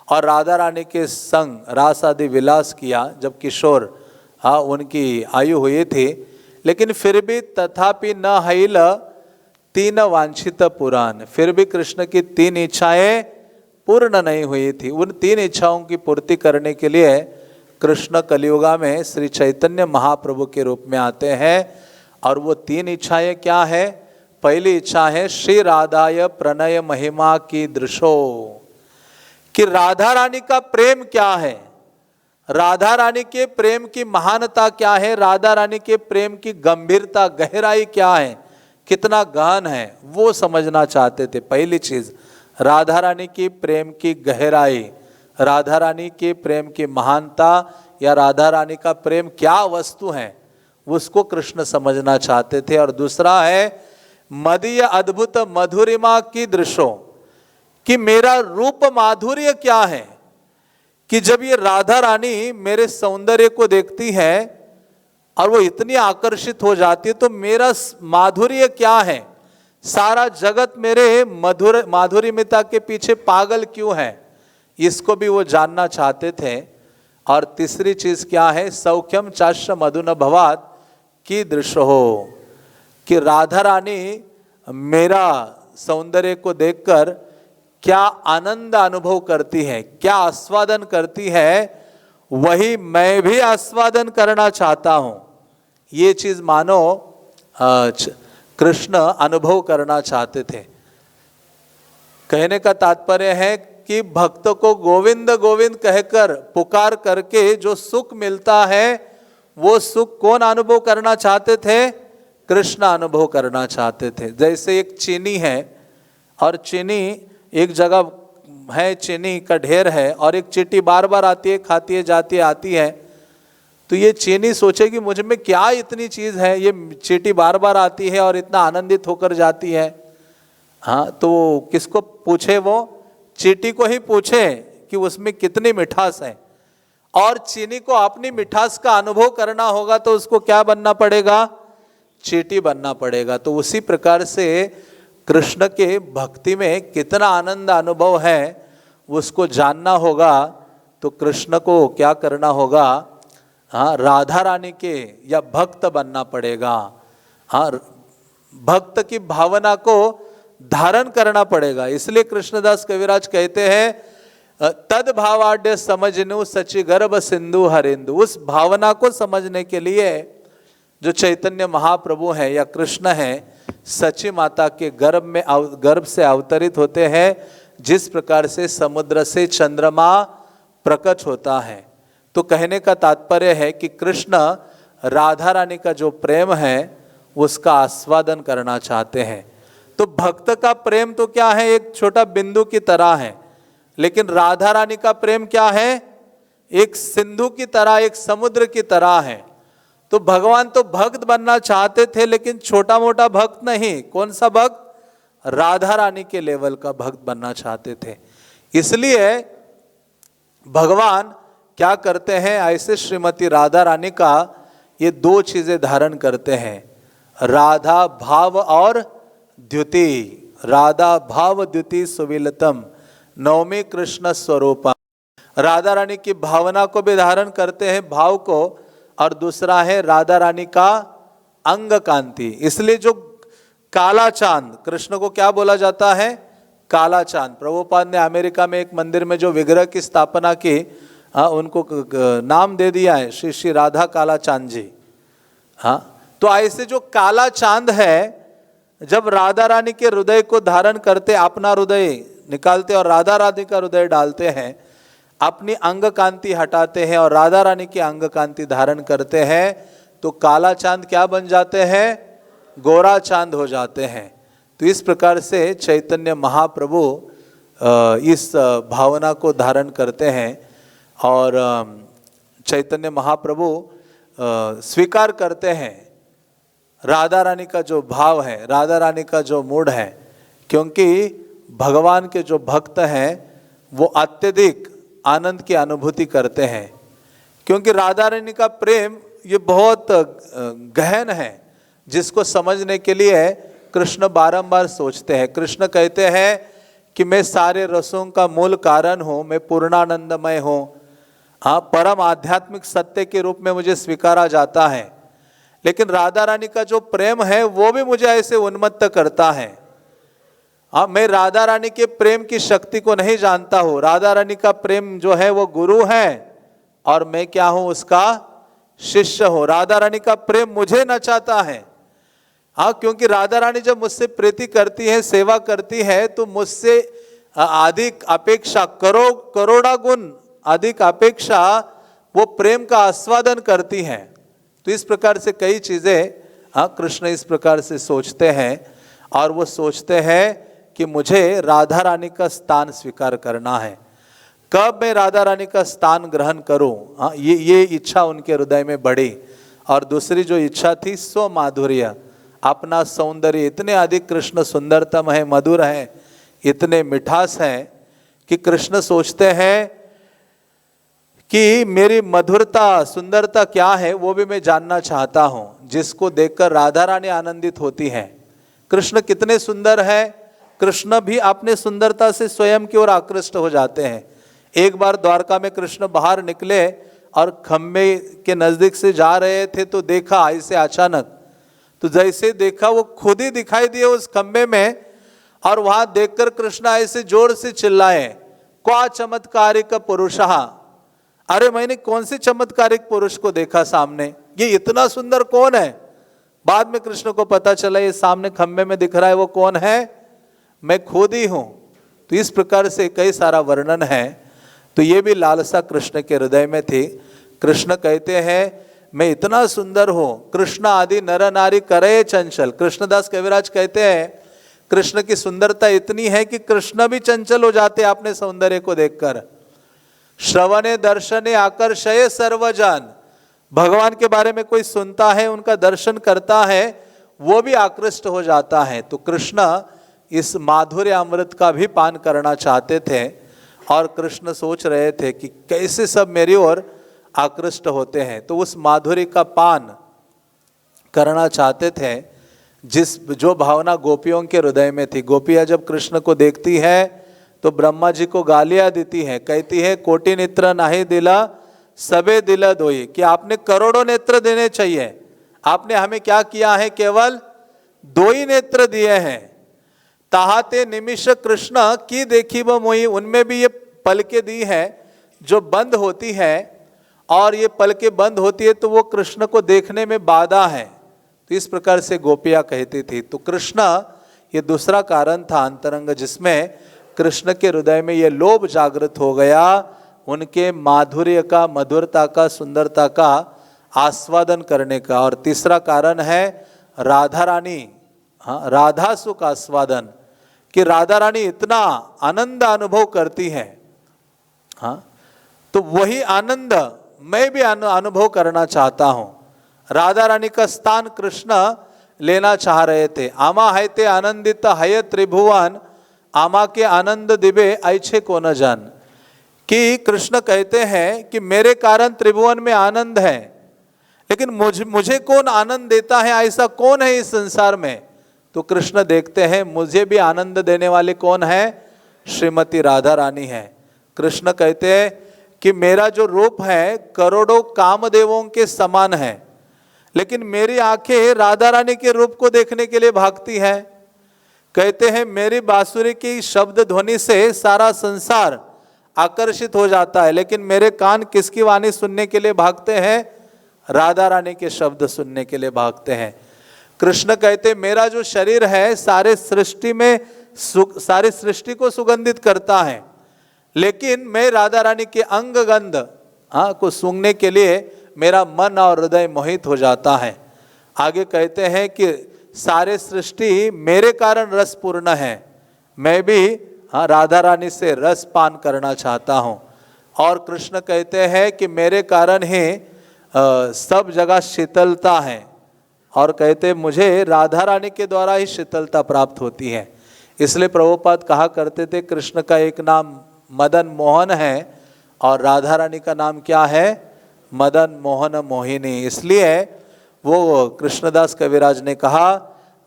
और राधा रानी के संग रास आदि विलास किया जब किशोर उनकी आयु हुई थी। लेकिन फिर भी तथापि न हैल तीन वांछित पुराण, फिर भी कृष्ण की तीन इच्छाएं पूर्ण नहीं हुई थी। उन तीन इच्छाओं की पूर्ति करने के लिए कृष्ण कलियुगा में श्री चैतन्य महाप्रभु के रूप में आते हैं। और वो तीन इच्छाएं क्या है? पहली इच्छा है श्री राधाय प्रणय महिमा की दृशो, कि राधा रानी का प्रेम क्या है, राधा रानी के प्रेम की महानता क्या है, राधा रानी के प्रेम की गंभीरता गहराई क्या है, कितना गहन है, वो समझना चाहते थे। पहली चीज राधा रानी की प्रेम की गहराई, राधा रानी के प्रेम की महानता या राधा रानी का प्रेम क्या वस्तु है उसको कृष्ण समझना चाहते थे। और दूसरा है मदीय अद्भुत मधुरिमा की दृश्यों, कि मेरा रूप माधुर्य क्या है, कि जब ये राधा रानी मेरे सौंदर्य को देखती है और वो इतनी आकर्षित हो जाती है तो मेरा माधुर्य क्या है, सारा जगत मेरे माधुर्यमिता के पीछे पागल क्यों है, इसको भी वो जानना चाहते थे। और तीसरी चीज क्या है, सौख्यम चाश्य मधुन भवात की दृश्य हो, कि राधा रानी मेरा सौंदर्य को देखकर क्या आनंद अनुभव करती है, क्या आस्वादन करती है, वही मैं भी आस्वादन करना चाहता हूं। ये चीज मानो कृष्ण अनुभव करना चाहते थे। कहने का तात्पर्य है कि भक्त को गोविंद गोविंद कहकर पुकार करके जो सुख मिलता है वो सुख कौन अनुभव करना चाहते थे? कृष्ण अनुभव करना चाहते थे। जैसे एक चीनी है और चीनी एक जगह है, चीनी का ढेर है और एक चींटी बार बार आती है, खाती है, जाती है, आती है, तो ये चीनी सोचेगी मुझ में क्या इतनी चीज़ है, ये चींटी बार बार आती है और इतना आनंदित होकर जाती है। हाँ, तो किसको पूछे? वो चींटी को ही पूछे कि उसमें कितनी मिठास है। और चीनी को अपनी मिठास का अनुभव करना होगा तो उसको क्या बनना पड़ेगा? चींटी बनना पड़ेगा। तो उसी प्रकार से कृष्ण के भक्ति में कितना आनंद अनुभव है उसको जानना होगा। तो कृष्ण को क्या करना होगा? हाँ, राधा रानी के या भक्त बनना पड़ेगा। हाँ, भक्त की भावना को धारण करना पड़ेगा। इसलिए कृष्णदास कविराज कहते हैं तद भावाढ़ समझनु सचि गर्भ सिंधु हरेंदु। उस भावना को समझने के लिए जो चैतन्य महाप्रभु हैं या कृष्ण हैं, सची माता के गर्भ से अवतरित होते हैं। जिस प्रकार से समुद्र से चंद्रमा प्रकट होता है, तो कहने का तात्पर्य है कि कृष्ण राधा रानी का जो प्रेम है उसका आस्वादन करना चाहते हैं। तो भक्त का प्रेम तो क्या है? एक छोटा बिंदु की तरह है, लेकिन राधा रानी का प्रेम क्या है? एक सिंधु की तरह, एक समुद्र की तरह है। तो भगवान तो भक्त बनना चाहते थे, लेकिन छोटा मोटा भक्त नहीं। कौन सा भक्त? राधा रानी के लेवल का भक्त बनना चाहते थे। इसलिए भगवान क्या करते हैं? ऐसे श्रीमती राधा रानी का ये दो चीजें धारण करते हैं, राधा भाव और द्युति। राधा भाव द्युति सुविलतम नवमी कृष्ण स्वरूपम। राधा रानी की भावना को भी धारण करते हैं, भाव को, और दूसरा है राधा रानी का अंग कांति। इसलिए जो काला चांद, कृष्ण को क्या बोला जाता है? काला चांद। प्रभुपाद ने अमेरिका में एक मंदिर में जो विग्रह की स्थापना की, उनको नाम दे दिया है श्री श्री राधा काला चांद जी। हाँ, तो ऐसे जो काला चांद है, जब राधा रानी के हृदय को धारण करते, अपना हृदय निकालते और राधा रानी का हृदय डालते हैं, अपनी अंग कांति हटाते हैं और राधा रानी की अंग कांति धारण करते हैं, तो काला चांद क्या बन जाते हैं? गोरा चांद हो जाते हैं। तो इस प्रकार से चैतन्य महाप्रभु इस भावना को धारण करते हैं और चैतन्य महाप्रभु स्वीकार करते हैं राधा रानी का जो भाव है, राधा रानी का जो मूड है। क्योंकि भगवान के जो भक्त हैं वो अत्यधिक आनंद की अनुभूति करते हैं, क्योंकि राधा रानी का प्रेम ये बहुत गहन है, जिसको समझने के लिए कृष्ण बारंबार सोचते हैं। कृष्ण कहते हैं कि मैं सारे रसों का मूल कारण हूँ, मैं पूर्णानंदमय हूँ। हाँ, परम आध्यात्मिक सत्य के रूप में मुझे स्वीकारा जाता है, लेकिन राधा रानी का जो प्रेम है वो भी मुझे ऐसे उन्मत्त करता है। हाँ, मैं राधा रानी के प्रेम की शक्ति को नहीं जानता हूँ। राधा रानी का प्रेम जो है वो गुरु है और मैं क्या हूँ? उसका शिष्य हूँ। राधा रानी का प्रेम मुझे नचाता है। हाँ, क्योंकि राधा रानी जब मुझसे प्रीति करती है, सेवा करती है, तो मुझसे अधिक अपेक्षा, करोड़ा गुण अधिक अपेक्षा वो प्रेम का आस्वादन करती हैं। तो इस प्रकार से कई चीज़ें कृष्ण इस प्रकार से सोचते हैं और वो सोचते हैं कि मुझे राधा रानी का स्थान स्वीकार करना है। कब मैं राधा रानी का स्थान ग्रहण करूं? हाँ, ये इच्छा उनके हृदय में बढ़ी। और दूसरी जो इच्छा थी, सो माधुर्य, अपना सौंदर्य। इतने अधिक कृष्ण सुंदरतम है, मधुर है, इतने मिठास हैं कि कृष्ण सोचते हैं कि मेरी मधुरता, सुंदरता क्या है वो भी मैं जानना चाहता हूँ, जिसको देखकर राधा रानी आनंदित होती हैं। कृष्ण कितने सुंदर है, कृष्ण भी अपने सुंदरता से स्वयं की ओर आकृष्ट हो जाते हैं। एक बार द्वारका में कृष्ण बाहर निकले और खम्भे के नजदीक से जा रहे थे, तो देखा ऐसे अचानक, तो जैसे देखा वो खुद ही दिखाई दिए उस खम्भे में, और वहां देखकर कृष्ण ऐसे जोर से चिल्लाए, क्वा चमत्कारिक पुरुषः। अरे मैंने कौन से चमत्कारिक पुरुष को देखा सामने, ये इतना सुंदर कौन है? बाद में कृष्ण को पता चला ये सामने खम्भे में दिख रहा है वो कौन है? मैं खुद ही हूं। तो इस प्रकार से कई सारा वर्णन है। तो ये भी लालसा कृष्ण के हृदय में थी। कृष्ण कहते हैं मैं इतना सुंदर हूं, कृष्ण आदि नर नारी करे चंचल। कृष्णदास कविराज कहते हैं कृष्ण की सुंदरता इतनी है कि कृष्ण भी चंचल हो जाते अपने सौंदर्य को देखकर। श्रवणे दर्शने आकर्षय सर्वजन, भगवान के बारे में कोई सुनता है, उनका दर्शन करता है, वो भी आकृष्ट हो जाता है। तो कृष्ण इस माधुर्य अमृत का भी पान करना चाहते थे और कृष्ण सोच रहे थे कि कैसे सब मेरी ओर आकृष्ट होते हैं। तो उस माधुर्य का पान करना चाहते थे जो भावना गोपियों के हृदय में थी। गोपियाँ जब कृष्ण को देखती है तो ब्रह्मा जी को गालियाँ देती है, कहती है कोटि नेत्र नाही दिला सबे दिला दोई, कि आपने करोड़ों नेत्र देने चाहिए, आपने हमें क्या किया है, केवल 2 ही नेत्र दिए हैं। ताहाते निमिष कृष्ण की देखी व मोही, उनमें भी ये पलकें दी है जो बंद होती है, और ये पलकें बंद होती है तो वो कृष्ण को देखने में बाधा है। तो इस प्रकार से गोपियाँ कहती थी। तो कृष्ण, ये दूसरा कारण था अंतरंग जिसमें कृष्ण के हृदय में ये लोभ जागृत हो गया, उनके माधुर्य का, मधुरता का, सुंदरता का आस्वादन करने का। और तीसरा कारण है राधा रानी, हाँ, राधा सुख आस्वादन, कि राधा रानी इतना आनंद अनुभव करती है, हाँ, तो वही आनंद मैं भी अनुभव करना चाहता हूँ। राधा रानी का स्थान कृष्ण लेना चाह रहे थे। आमा है ते आनंदित हय त्रिभुवन, आमा के आनंद दिबे ऐछे को न जान, कि कृष्ण कहते हैं कि मेरे कारण त्रिभुवन में आनंद है, लेकिन मुझे कौन आनंद देता है, ऐसा कौन है इस संसार में। तो कृष्ण देखते हैं मुझे भी आनंद देने वाले कौन है, श्रीमती राधा रानी है। कृष्ण कहते हैं कि मेरा जो रूप है करोड़ों कामदेवों के समान है, लेकिन मेरी आंखें राधा रानी के रूप को देखने के लिए भागती है। कहते हैं मेरी बांसुरी की शब्द ध्वनि से सारा संसार आकर्षित हो जाता है, लेकिन मेरे कान किसकी वाणी सुनने के लिए भागते हैं, राधा रानी के शब्द सुनने के लिए भागते हैं। कृष्ण कहते मेरा जो शरीर है सारे सृष्टि को सुगंधित करता है, लेकिन मैं राधा रानी के अंग गंध को सूंघने के लिए मेरा मन और हृदय मोहित हो जाता है। आगे कहते हैं कि सारे सृष्टि मेरे कारण रसपूर्ण है, मैं भी राधा रानी से रस पान करना चाहता हूँ। और कृष्ण कहते हैं कि मेरे कारण ही सब जगह शीतलता है, और कहते मुझे राधा रानी के द्वारा ही शीतलता प्राप्त होती है। इसलिए प्रभुपाद कहा करते थे कृष्ण का एक नाम मदन मोहन है और राधा रानी का नाम क्या है, मदन मोहन मोहिनी। इसलिए वो कृष्णदास कविराज ने कहा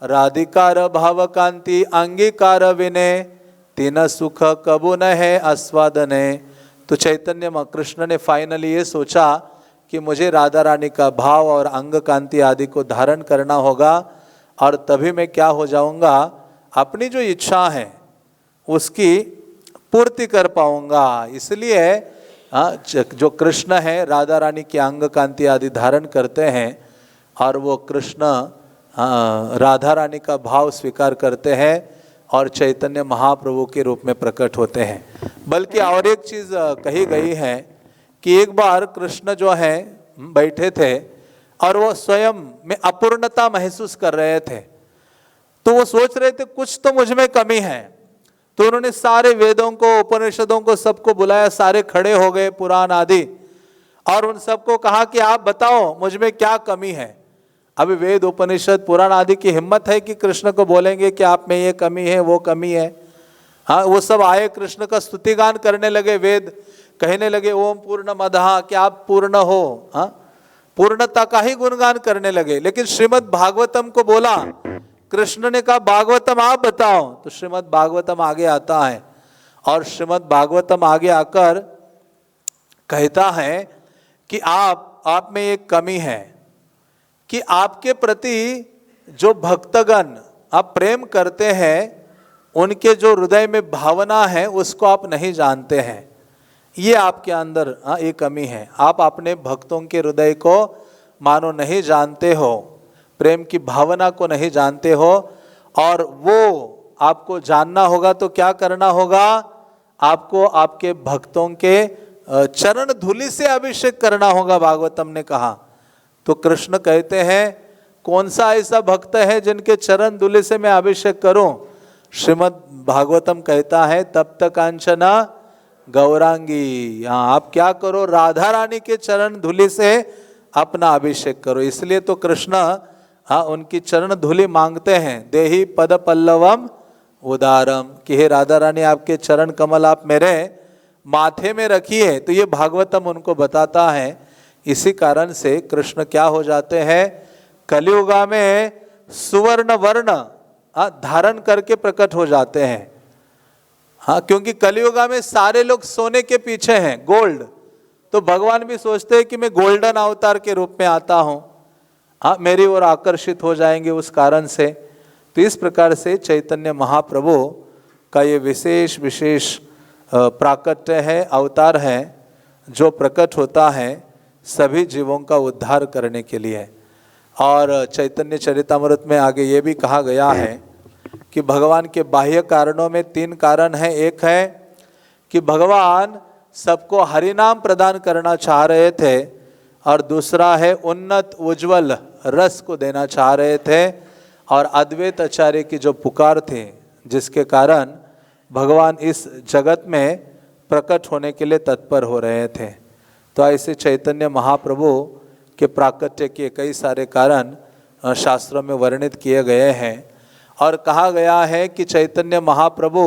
राधिकार भाव कांति अंगीकार विनय, तीन सुख कबू न है आस्वादने। तो चैतन्य कृष्ण ने फाइनली ये सोचा कि मुझे राधा रानी का भाव और अंग कांति आदि को धारण करना होगा, और तभी मैं क्या हो जाऊंगा, अपनी जो इच्छा है उसकी पूर्ति कर पाऊंगा। इसलिए जो कृष्ण है राधा रानी की अंग कांति आदि धारण करते हैं, और वो कृष्ण राधा रानी का भाव स्वीकार करते हैं और चैतन्य महाप्रभु के रूप में प्रकट होते हैं। बल्कि और एक चीज़ कही गई है कि एक बार कृष्ण जो है बैठे थे और वो स्वयं में अपूर्णता महसूस कर रहे थे, तो वो सोच रहे थे कुछ तो मुझ में कमी है। तो उन्होंने सारे वेदों को, उपनिषदों को, सबको बुलाया, सारे खड़े हो गए पुराण आदि, और उन सबको कहा कि आप बताओ मुझ में क्या कमी है। अभी वेद उपनिषद पुराण आदि की हिम्मत है कि कृष्ण को बोलेंगे कि आप में ये कमी है, वो कमी है। हाँ, वो सब आए, कृष्ण का स्तुतिगान करने लगे, वेद कहने लगे ओम पूर्ण मदहा, कि आप पूर्ण हो, हाँ, पूर्णता का ही गुणगान करने लगे। लेकिन श्रीमद् भागवतम को बोला, कृष्ण ने कहा भागवतम आप बताओ। तो श्रीमद् भागवतम आगे आता है, और श्रीमद् भागवतम आगे आकर कहता है कि आप में एक कमी है कि आपके प्रति जो भक्तगण आप प्रेम करते हैं, उनके जो हृदय में भावना है उसको आप नहीं जानते हैं। ये आपके अंदर एक कमी है। आप अपने भक्तों के हृदय को मानो नहीं जानते हो, प्रेम की भावना को नहीं जानते हो, और वो आपको जानना होगा तो क्या करना होगा, आपको आपके भक्तों के चरण धूलि से अभिषेक करना होगा, भागवतम ने कहा। तो कृष्ण कहते हैं कौन सा ऐसा भक्त है जिनके चरण धूलि से मैं अभिषेक करूं। श्रीमद् भागवतम कहता है तप्त कांचना गौरांगी। हाँ, आप क्या करो, राधा रानी के चरण धूलि से अपना अभिषेक करो। इसलिए तो कृष्ण हाँ उनकी चरण धूलि मांगते हैं, देहि पद पल्लवम उदारम, कि हे राधा रानी आपके चरण कमल आप मेरे माथे में रखिए। तो ये भागवतम उनको बताता है। इसी कारण से कृष्ण क्या हो जाते हैं, कलियुगा में सुवर्ण वर्ण धारण करके प्रकट हो जाते हैं। हाँ, क्योंकि कलियुगा में सारे लोग सोने के पीछे हैं, गोल्ड। तो भगवान भी सोचते हैं कि मैं गोल्डन अवतार के रूप में आता हूँ, हाँ मेरी ओर आकर्षित हो जाएंगे उस कारण से। तो इस प्रकार से चैतन्य महाप्रभु का ये विशेष विशेष प्राकट्य है, अवतार है, जो प्रकट होता है सभी जीवों का उद्धार करने के लिए। और चैतन्य चरितामृत में आगे ये भी कहा गया है कि भगवान के बाह्य कारणों में 3 कारण हैं। एक है कि भगवान सबको हरिनाम प्रदान करना चाह रहे थे, और दूसरा है उन्नत उज्जवल रस को देना चाह रहे थे, और अद्वैत आचार्य की जो पुकार थी जिसके कारण भगवान इस जगत में प्रकट होने के लिए तत्पर हो रहे थे। तो ऐसे चैतन्य महाप्रभु के प्राकट्य के कई सारे कारण शास्त्रों में वर्णित किए गए हैं। और कहा गया है कि चैतन्य महाप्रभु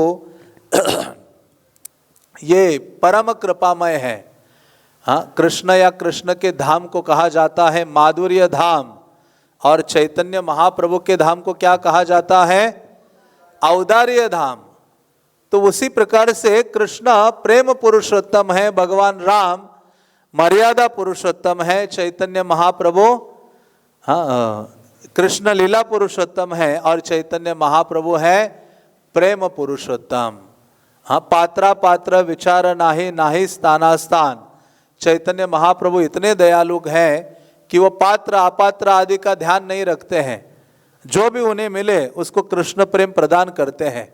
ये परम कृपामय है। हाँ, कृष्ण या कृष्ण के धाम को कहा जाता है माधुर्य धाम, और चैतन्य महाप्रभु के धाम को क्या कहा जाता है, औदार्य धाम। तो उसी प्रकार से कृष्ण प्रेम पुरुषोत्तम है, भगवान राम मर्यादा पुरुषोत्तम है, चैतन्य महाप्रभु हाँ कृष्ण लीला पुरुषोत्तम है, और चैतन्य महाप्रभु है प्रेम पुरुषोत्तम। हाँ, पात्रा पात्र विचार नाही, नाही स्थाना स्थान। चैतन्य महाप्रभु इतने दयालु हैं कि वो पात्र अपात्र आदि का ध्यान नहीं रखते हैं, जो भी उन्हें मिले उसको कृष्ण प्रेम प्रदान करते हैं।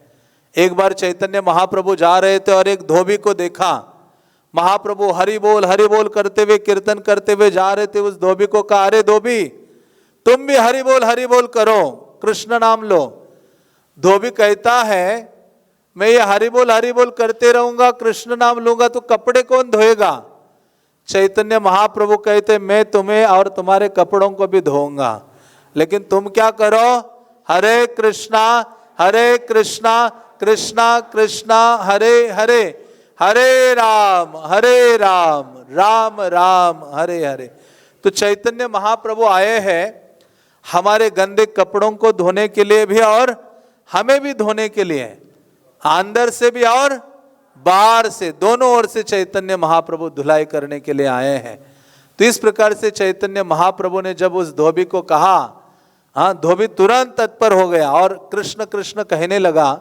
एक बार चैतन्य महाप्रभु जा रहे थे और एक धोबी को देखा। महाप्रभु हरि बोल करते हुए कीर्तन करते हुए जा रहे थे। उस धोबी को कहा, अरे धोबी तुम भी हरि बोल करो, कृष्ण नाम लो। धोबी कहता है मैं ये हरि बोल करते रहूंगा, कृष्ण नाम लूंगा तो कपड़े कौन धोएगा। चैतन्य महाप्रभु कहते मैं तुम्हें और तुम्हारे कपड़ों को भी धोऊंगा, लेकिन तुम क्या करो, हरे कृष्णा कृष्णा कृष्णा हरे हरे, हरे राम राम राम हरे हरे। तो चैतन्य महाप्रभु आए हैं हमारे गंदे कपड़ों को धोने के लिए भी और हमें भी धोने के लिए, अंदर से भी और बाहर से, दोनों ओर से चैतन्य महाप्रभु धुलाई करने के लिए आए हैं। तो इस प्रकार से चैतन्य महाप्रभु ने जब उस धोबी को कहा, हाँ धोबी तुरंत तत्पर हो गया और कृष्ण कृष्ण कहने लगा।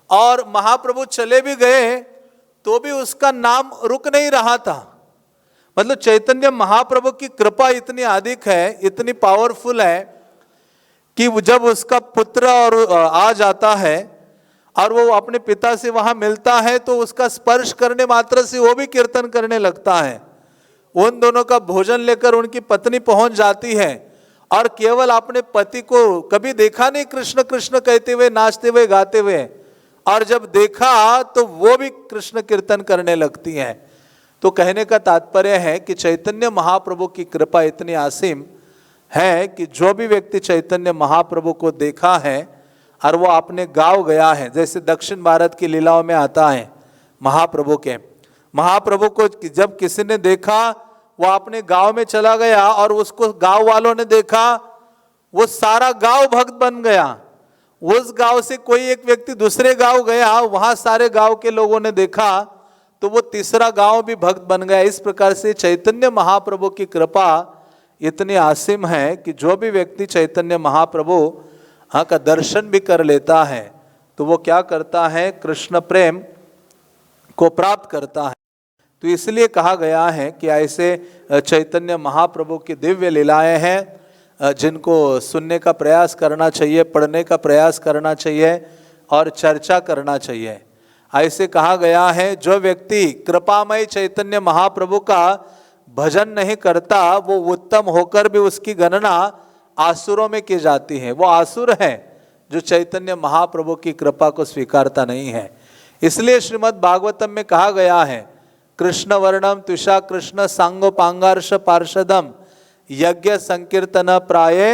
और महाप्रभु चले भी गए तो भी उसका नाम रुक नहीं रहा था। मतलब चैतन्य महाप्रभु की कृपा इतनी अधिक है, इतनी पावरफुल है कि जब उसका पुत्र और आ जाता है और वो अपने पिता से वहां मिलता है तो उसका स्पर्श करने मात्र से वो भी कीर्तन करने लगता है। उन दोनों का भोजन लेकर उनकी पत्नी पहुंच जाती है और केवल अपने पति को कभी देखा नहीं कृष्ण कृष्ण कहते हुए, नाचते हुए, गाते हुए, और जब देखा तो वो भी कृष्ण कीर्तन करने लगती हैं। तो कहने का तात्पर्य है कि चैतन्य महाप्रभु की कृपा इतनी असीम है कि जो भी व्यक्ति चैतन्य महाप्रभु को देखा है और वो अपने गांव गया है, जैसे दक्षिण भारत की लीलाओं में आता है महाप्रभु को जब किसी ने देखा वो अपने गांव में चला गया और उसको गांव वालों ने देखा, वो सारा गांव भक्त बन गया। उस गांव से कोई एक व्यक्ति दूसरे गांव गया, वहां सारे गांव के लोगों ने देखा तो वो तीसरा गांव भी भक्त बन गया। इस प्रकार से चैतन्य महाप्रभु की कृपा इतनी असीम है कि जो भी व्यक्ति चैतन्य महाप्रभु का दर्शन भी कर लेता है तो वो क्या करता है, कृष्ण प्रेम को प्राप्त करता है। तो इसलिए कहा गया है कि ऐसे चैतन्य महाप्रभु की दिव्य लीलाएं हैं जिनको सुनने का प्रयास करना चाहिए, पढ़ने का प्रयास करना चाहिए और चर्चा करना चाहिए। ऐसे कहा गया है जो व्यक्ति कृपामय चैतन्य महाप्रभु का भजन नहीं करता वो उत्तम होकर भी उसकी गणना आसुरों में की जाती है। वो आसुर है जो चैतन्य महाप्रभु की कृपा को स्वीकारता नहीं है। इसलिए श्रीमद् भागवतम में कहा गया है, कृष्ण वर्णम त्विषा कृष्ण सांगोपांगार्ष पार्षदम यज्ञ संकीर्तन प्राये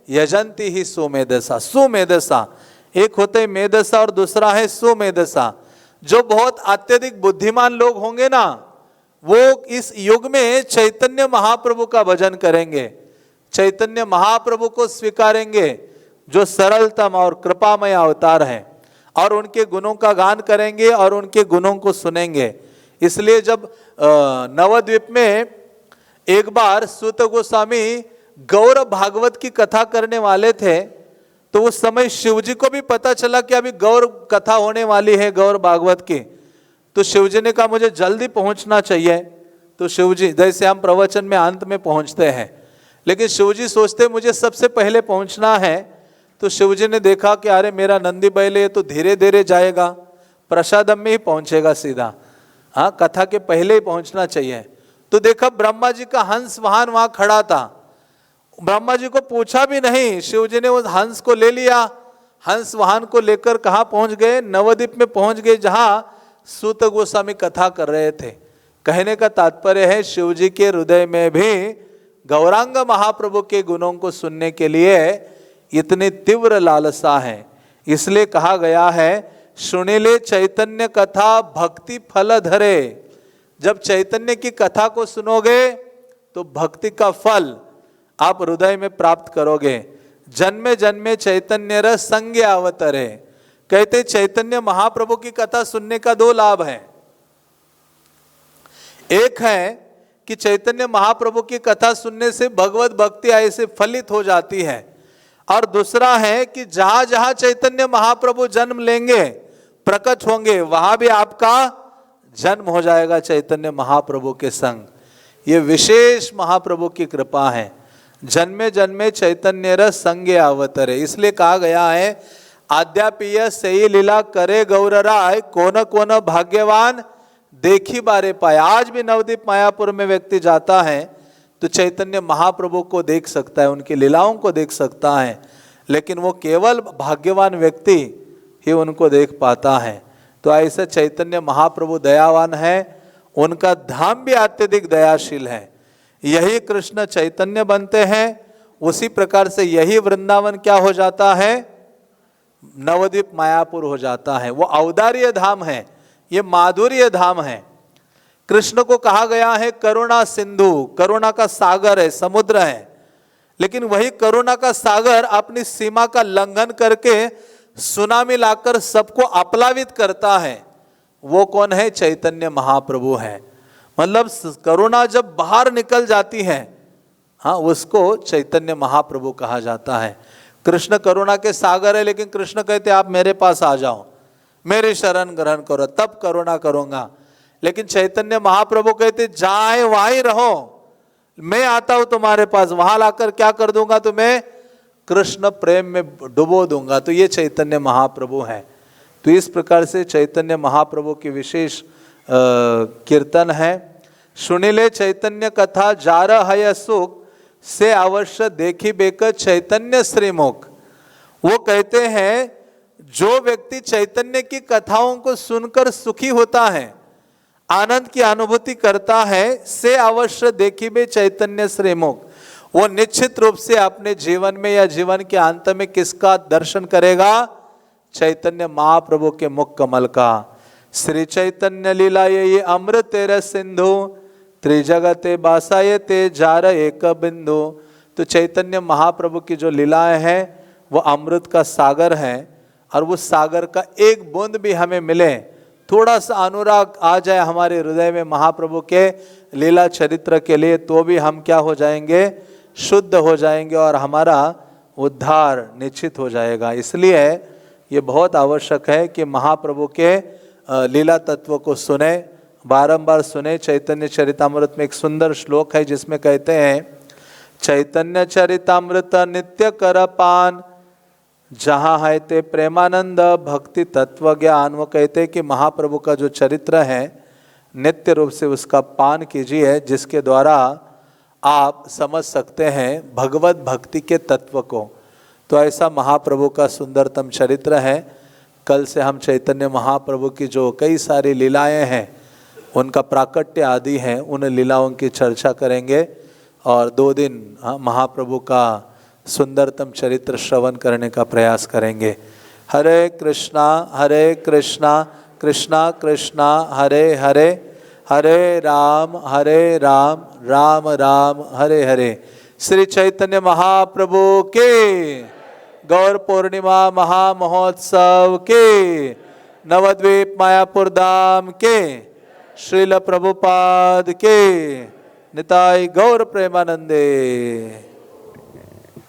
यजंती ही सुमेधसा। सुमेधसा, एक होते हैं मेधसा और दूसरा है सुमेधसा। जो बहुत अत्यधिक बुद्धिमान लोग होंगे ना, वो इस युग में चैतन्य महाप्रभु का भजन करेंगे, चैतन्य महाप्रभु को स्वीकारेंगे, जो सरलतम और कृपामय अवतार हैं, और उनके गुणों का गान करेंगे और उनके गुणों को सुनेंगे। इसलिए जब नवद्वीप में एक बार सूत गोस्वामी गौर भागवत की कथा करने वाले थे, तो उस समय शिवजी को भी पता चला कि अभी गौर कथा होने वाली है गौर भागवत की। तो शिवजी ने कहा मुझे जल्दी पहुंचना चाहिए। तो शिवजी, जैसे हम प्रवचन में अंत में पहुंचते हैं, लेकिन शिवजी सोचते मुझे सबसे पहले पहुंचना है। तो शिवजी ने देखा कि अरे मेरा नंदी बैल ये तो धीरे धीरे जाएगा, प्रसादम में ही पहुंचेगा सीधा, हाँ कथा के पहले ही पहुंचना चाहिए। तो देखा ब्रह्मा जी का हंस वाहन वहां खड़ा था। ब्रह्मा जी को पूछा भी नहीं, शिवजी ने उस हंस को ले लिया। हंस वाहन को लेकर कहाँ पहुंच गए? नवद्वीप में पहुंच गए, जहां सूत गोस्वामी कथा कर रहे थे। कहने का तात्पर्य है, शिवजी के हृदय में भी गौरांग महाप्रभु के गुणों को सुनने के लिए इतनी तीव्र लालसा है। इसलिए कहा गया है, सुनिले चैतन्य कथा भक्ति फल धरे। जब चैतन्य की कथा को सुनोगे तो भक्ति का फल आप हृदय में प्राप्त करोगे। जन्मे जन्मे चैतन्य रस संग अवतरे। कहते चैतन्य महाप्रभु की कथा सुनने का दो लाभ है। एक है कि चैतन्य महाप्रभु की कथा सुनने से भगवत भक्ति ऐसे फलित हो जाती है, और दूसरा है कि जहां जहां चैतन्य महाप्रभु जन्म लेंगे, प्रकट होंगे, वहां भी आपका जन्म हो जाएगा चैतन्य महाप्रभु के संग। ये विशेष महाप्रभु की कृपा है। जन्मे जन्मे चैतन्य रस संगे अवतरे। इसलिए कहा गया है, आद्यापीय सही लीला करे गौर राय, कोन कोन भाग्यवान देखी बारे पाए। आज भी नवद्वीप मायापुर में व्यक्ति जाता है तो चैतन्य महाप्रभु को देख सकता है, उनकी लीलाओं को देख सकता है, लेकिन वो केवल भाग्यवान व्यक्ति ही उनको देख पाता है। तो ऐसे चैतन्य महाप्रभु दयावान है, उनका धाम भी अत्यधिक दयाशील है। यही कृष्ण चैतन्य बनते हैं, उसी प्रकार से यही वृंदावन क्या हो जाता है? नवद्वीप मायापुर हो जाता है। वो औदार्य धाम है, ये माधुर्य धाम है। कृष्ण को कहा गया है करुणा सिंधु, करुणा का सागर है, समुद्र है, लेकिन वही करुणा का सागर अपनी सीमा का लंघन करके सुनामी लाकर सबको अपलावित करता है। वो कौन है? चैतन्य महाप्रभु है। मतलब करुणा जब बाहर निकल जाती है, हाँ, उसको चैतन्य महाप्रभु कहा जाता है। कृष्ण करुणा के सागर है, लेकिन कृष्ण कहते आप मेरे पास आ जाओ, मेरी शरण ग्रहण करो, तब करुणा करूंगा। लेकिन चैतन्य महाप्रभु कहते जाए वहां ही रहो, मैं आता हूं तुम्हारे पास, वहां लाकर क्या कर दूंगा? तुम्हें कृष्ण प्रेम में डुबो दूंगा। तो ये चैतन्य महाप्रभु है। तो इस प्रकार से चैतन्य महाप्रभु की विशेष कीर्तन है। सुनिले चैतन्य कथा जार हय सुख, से अवश्य देखी बेक चैतन्य श्रीमुख। वो कहते हैं जो व्यक्ति चैतन्य की कथाओं को सुनकर सुखी होता है, आनंद की अनुभूति करता है, से अवश्य देखी बे चैतन्य श्रीमुख। वो निश्चित रूप से अपने जीवन में या जीवन के अंत में किसका दर्शन करेगा? चैतन्य महाप्रभु के मुख कमल का। श्री चैतन्य लीला ये अमृत तेरे सिंधु, त्रिजगते बासाये ते जार एक बिंदु। तो चैतन्य महाप्रभु की जो लीलाएं हैं वो अमृत का सागर है, और वो सागर का एक बूंद भी हमें मिले, थोड़ा सा अनुराग आ जाए हमारे हृदय में महाप्रभु के लीला चरित्र के लिए, तो भी हम क्या हो जाएंगे? शुद्ध हो जाएंगे और हमारा उद्धार निश्चित हो जाएगा। इसलिए ये बहुत आवश्यक है कि महाप्रभु के लीला तत्व को सुने, बारंबार सुने। चैतन्य चरितामृत में एक सुंदर श्लोक है जिसमें कहते हैं, चैतन्य चरितामृत नित्य कर पान, जहाँ है ते प्रेमानंद भक्ति तत्व ज्ञान। वो कहते हैं कि महाप्रभु का जो चरित्र है नित्य रूप से उसका पान कीजिए, जिसके द्वारा आप समझ सकते हैं भगवत भक्ति के तत्व को। तो ऐसा महाप्रभु का सुंदरतम चरित्र है। कल से हम चैतन्य महाप्रभु की जो कई सारी लीलाएं हैं, उनका प्राकट्य आदि हैं, उन लीलाओं की चर्चा करेंगे और 2 दिन महाप्रभु का सुंदरतम चरित्र श्रवण करने का प्रयास करेंगे। हरे कृष्णा कृष्णा कृष्णा हरे हरे, हरे राम राम राम हरे हरे। श्री चैतन्य महाप्रभु के, गौर पूर्णिमा महामहोत्सव के, नवद्वीप मायापुर धाम के, श्रील प्रभुपाद के, निताई गौर प्रेमानंदे।